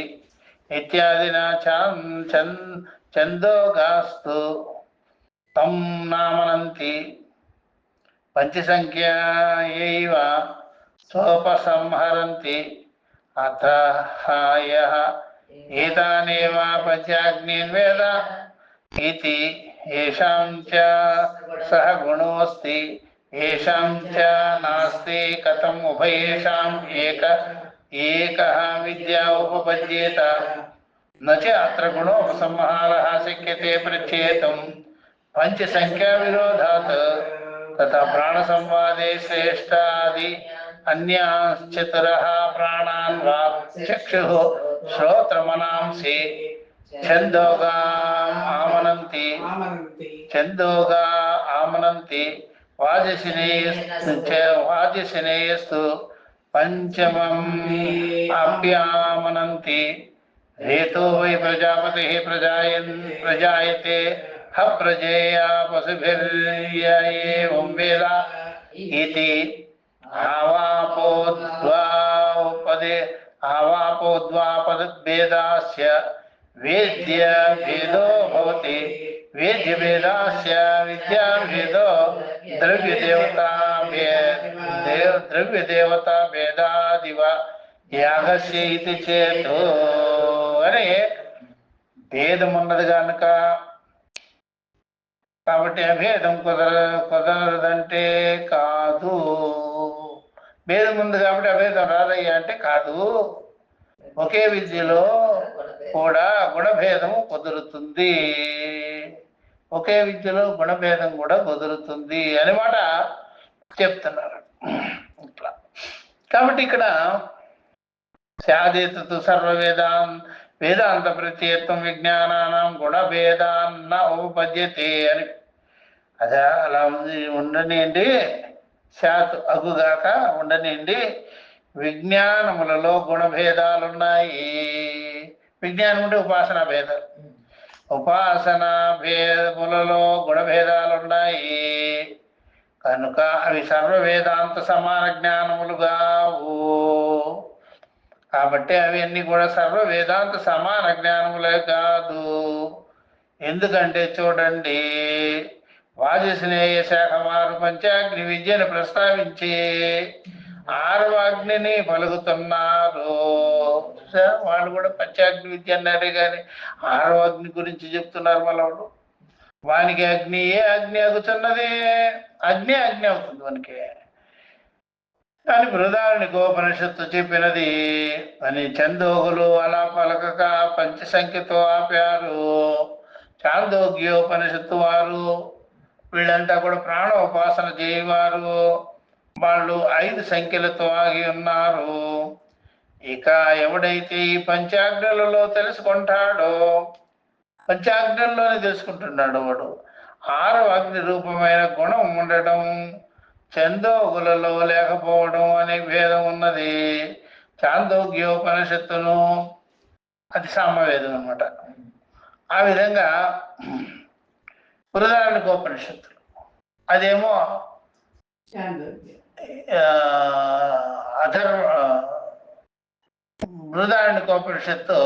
ఇత్యాదినా ఛందోగాస్తు తం నామనంతి. పంచసంఖ్యైవ సోపసంహరంతి. అథ యః ఏతానేవ పంచాగ్నీన్ వేద ఇతి ఏషాం చ సహ గుణోస్తి ఏషాం చ నాస్తి కథం ఉభయేషాం ఏకః విద్యా ఉపపద్యేత. న చ అత్ర గుణోపసంహారః శక్యతే ప్రచ్ఛేదం పంచసంఖ్యా విరోధాత్. తథా ప్రాణసంవాదే శ్రేష్టాది అన్యాశ్చతురః ప్రాణాన్ వాక్ చక్షుః శ్రోత్రమనాంసి ఛందోగా ఆమనంతి. వాజసినేయస్తు పంచమం అప్యామనంతి. హేతో వై ప్రజాపతి ప్రజాయతే హ ప్రజేయా పశుభిర్యేవం వేద ఇతి. ఆవాపోద్వాపద్భేదాస్య వేద్య భేదో భవతి. వేద్య వేదాస్య విద్యా వేదో ద్రవ్య దేవతా ద్రవ్య దేవతా భేదాదివ యాగస్య ఇది చేతు అని భేదం ఉన్నది కనుక, కాబట్టి అభేదం కుదరదంటే కాదు. భేదం ఉంది కాబట్టి అభేదం రాదయ్యా అంటే కాదు. ఒకే విద్యలో కూడా గుణభేదం కుదురుతుంది, ఒకే విద్యలో గుణభేదం కూడా కుదురుతుంది అని మాట చెప్తున్నారు ఇట్లా. కాబట్టి ఇక్కడ స్యాదేతు సర్వ వేదాంత ప్రత్యేత్వం విజ్ఞానానం గుణభేదాన్న ఉపపద్యతే అని. అదే అలా ఉంది, ఉండనియండి, శాత్ అగుగాక ఉండనియండి. విజ్ఞానములలో గుణభేదాలున్నాయి. విజ్ఞానం అంటే ఉపాసనా భేదాలు. ఉపాసనా భేదములలో గుణభేదాలున్నాయి కనుక అవి సర్వ వేదాంత సమాన జ్ఞానములు కావు. కాబట్టి అవన్నీ కూడా సర్వ వేదాంత సమాన జ్ఞానములే కాదు. ఎందుకంటే చూడండి, వాజస్నేయ శాఖ వారు పంచాగ్ని విద్యను ప్రస్తావించి 6వ అగ్నిని పలుకుతున్నారు. వాళ్ళు కూడా పంచాగ్ని విద్య అన్నారే కానీ 6వ అగ్ని గురించి చెప్తున్నారు. మళ్ళీ వానికి అగ్ని ఏ అగ్ని అగుతున్నది? అగ్ని అవుతుంది మనకి కానీ బృహదారణ్యకోపనిషత్తు చెప్పినది అని చందోగులు అలా పలకక పంచసంఖ్యతో ఆపారు. చాందోగ్యోపనిషత్తు వారు వీళ్ళంతా కూడా ప్రాణోపాసన చేయవారు. వాళ్ళు 5 సంఖ్యలతో ఆగి ఉన్నారు. ఇక ఎవడైతే ఈ పంచాగ్నులలో తెలుసుకుంటాడో, పంచాగ్నుల్లోనే తెలుసుకుంటున్నాడు వాడు 6వ అగ్ని రూపమైన గుణం ఉండడం, చందోగులలో లేకపోవడం అనే భేదం ఉన్నది. చాందోగ్యోపనిషత్తును అది సామవేదం అన్నమాట. ఆ విధంగా బృహదారణ్యకోపనిషత్తులు అదేమో బృహదారణ్యకోపనిషత్తు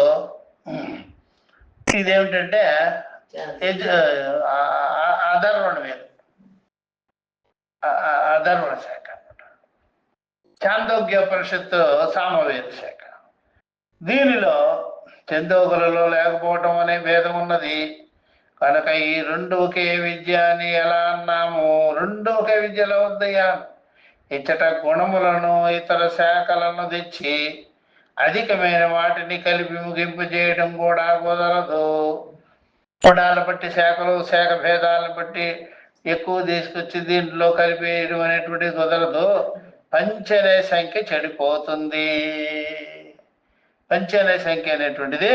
ఇదేమిటంటే అధర్వణ వేదం, అధర్వణ శాఖ అన్నమాట. చాందోగ్యోపనిషత్తు సామవేద శాఖ. దీనిలో చందోగులలో లేకపోవటం అనే భేదం ఉన్నది కనుక ఈ 2 ఒకే విద్య అని ఎలా అన్నాము? 2 ఒకే విద్యలో వద్దయ్యా. ఇచ్చట గుణములను ఇతర శాఖలను తెచ్చి అధికమైన వాటిని కలిపి ముగింపు చేయడం కూడా కుదరదు. గుణాల బట్టి శాఖలు, శాఖ భేదాలను బట్టి ఎక్కువ తీసుకొచ్చి దీంట్లో కలిపేయడం అనేటువంటిది కుదరదు. పంచనే సంఖ్య చెడిపోతుంది. పంచనే సంఖ్య అనేటువంటిది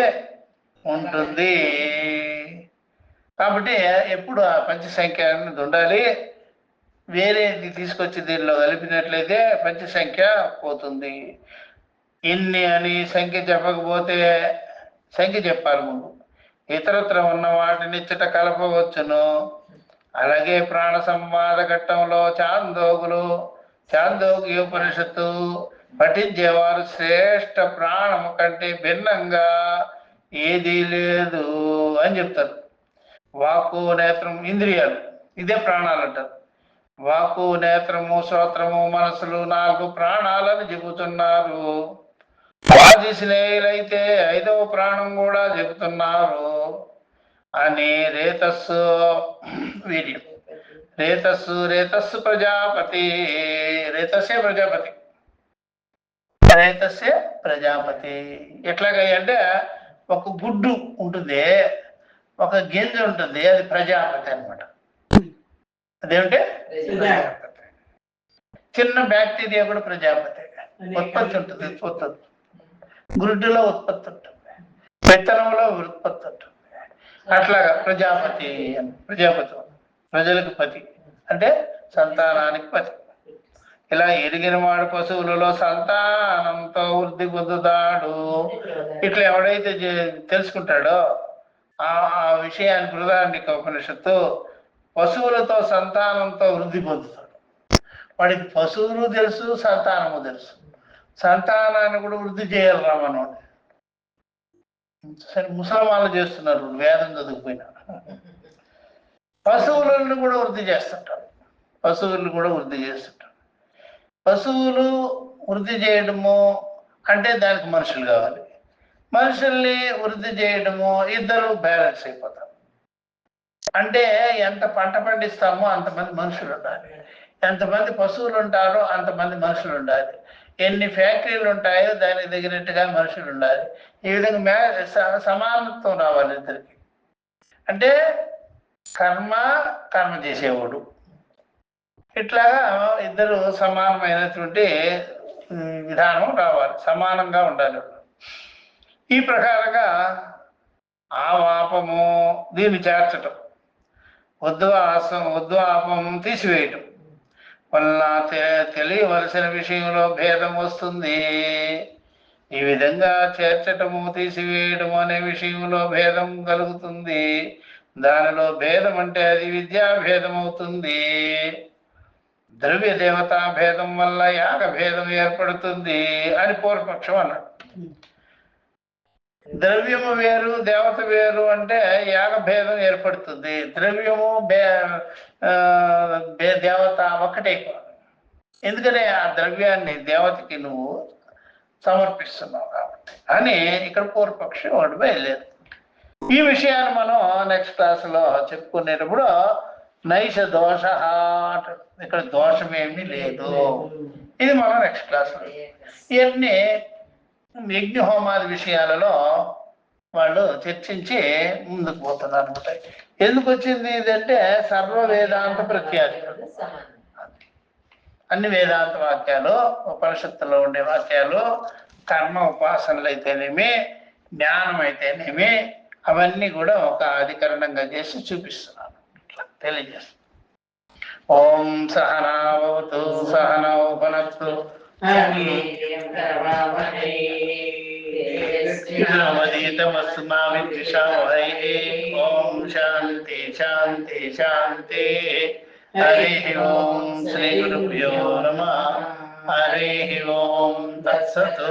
ఉంటుంది. కాబట్టి ఎప్పుడు ఆ పంచసంఖ్య అనేది ఉండాలి. వేరేది తీసుకొచ్చి దీనిలో కలిపినట్లయితే పంచసంఖ్య పోతుంది. ఇన్ని అని సంఖ్య చెప్పకపోతే సంఖ్య చెప్పాలి ముందు. ఇతరత్ర ఉన్న వాటిని ఇచ్చట కలపవచ్చును. అలాగే ప్రాణ సంవాద ఘట్టంలో చాందోగ్యోపనిషత్తు పఠించేవారు శ్రేష్ఠ ప్రాణము కంటే భిన్నంగా ఏదీ లేదు అని చెప్తారు. వాక్కు, నేత్రం, ఇంద్రియాలు ఇదే ప్రాణాలు అంటారు. వాక్కు, నేత్రము, శ్రోత్రము, మనసులు 4 ప్రాణాలని చెబుతున్నారు. వాదిస్నేయులైతే 5వ ప్రాణం కూడా చెబుతున్నారు అని రేతస్సు వీర్యం. రేతస్సు ప్రజాపతి. రేతస్సే ప్రజాపతి. ఎట్లాగంటే ఒక గుడ్డు ఉంటుంది, ఒక గింజ ఉంటుంది, అది ప్రజాపతి అనమాట. అదేమిటే ప్రజాపతి. చిన్న బ్యాక్టీరియా కూడా ప్రజాపతి. ఉత్పత్తి ఉంటుంది, ఉత్పత్తి గుడ్డులో ఉత్పత్తి ఉంటుంది, విత్తనంలో ఉత్పత్తి ఉంటుంది. అట్లాగా ప్రజాపతి ప్రజలకు పతి అంటే సంతానానికి పతి. ఇలా ఎరిగిన వాడు పశువులలో సంతానంతో వృద్ధి పొందుతాడు. ఇట్లా ఎవడైతే తెలుసుకుంటాడో ఆ విషయాన్ని బృహదారణ్యకోపనిషత్తు పశువులతో సంతానంతో వృద్ధి పొందుతాడు. వాడికి పశువులు తెలుసు, సంతానము తెలుసు. సంతానాన్ని కూడా వృద్ధి చేయాలి రామనోడు. సరే ముసలమాలు చేస్తున్నారు వేదం చదువుకుపోయినా. పశువులను కూడా వృద్ధి చేస్తుంటారు. పశువులను కూడా వృద్ధి చేస్తుంటారు. పశువులు వృద్ధి చేయడము అంటే దానికి మనుషులు కావాలి. మనుషుల్ని వృద్ధి చేయడము ఇద్దరు బ్యాలెన్స్ అయిపోతారు. అంటే ఎంత పంట పండిస్తామో అంతమంది మనుషులు ఉండాలి, ఎంతమంది పశువులు ఉంటారో అంతమంది మనుషులు ఉండాలి, ఎన్ని ఫ్యాక్టరీలు ఉంటాయో దానికి తగినట్టుగా మనుషులు ఉండాలి. ఈ విధంగా సమానత్వం రావాలి ఇద్దరికి. అంటే కర్మ చేసేవాడు, ఇట్లాగా ఇద్దరు సమానమైనటువంటి విధానం రావాలి, సమానంగా ఉండాలి. ఈ ప్రకారంగా ఆవాపము దీన్ని చేర్చటం, ఉద్వాపం తీసివేయటం వల్ల తెలియవలసిన విషయంలో భేదం వస్తుంది. ఈ విధంగా చేర్చటము తీసివేయటము అనే విషయంలో భేదం కలుగుతుంది. దానిలో భేదం అంటే అది విద్యాభేదం అవుతుంది. ద్రవ్య దేవతా భేదం వల్ల యాగ భేదం ఏర్పడుతుంది అని పూర్వపక్షం అన్నాడు. ద్రవ్యము వేరు దేవత వేరు అంటే యాగ భేదం ఏర్పడుతుంది. ద్రవ్యము దేవత ఒకటైపోవాలి. ఎందుకంటే ఆ ద్రవ్యాన్ని దేవతకి నువ్వు సమర్పిస్తున్నావు కాబట్టి అని ఇక్కడ పూర్వపక్షం వాడు బయలుదేరు. ఈ విషయాన్ని మనం నెక్స్ట్ క్లాసులో చెప్పుకునేటప్పుడు నైష దోష, ఇక్కడ దోషమేమీ లేదు. ఇది మనం నెక్స్ట్ క్లాస్లో ఇవన్నీ యజ్ఞహోమాది విషయాలలో వాళ్ళు చర్చించి ముందుకు పోతున్నారు అనమాట. ఎందుకు వచ్చింది ఇదంటే సర్వ వేదాంత ప్రత్యాధికారులు, అన్ని వేదాంత వాక్యాలు, ఉపనిషత్తులో ఉండే వాక్యాలు, కర్మ ఉపాసనలు అయితేనేమి, జ్ఞానం అయితేనేమి, అవన్నీ కూడా ఒక అధికరణంగా చేసి చూపిస్తున్నాను, తెలియజేస్తున్నాను. ఓం సహనావతు సహనౌ భునక్తు నవదీతమస్తు మా విద్విషావహై. ఓం శాంతి శాంతి శాంతి. హరి ఓం శ్రీ గురుభ్యో నమః. హరి ఓం తత్సత్.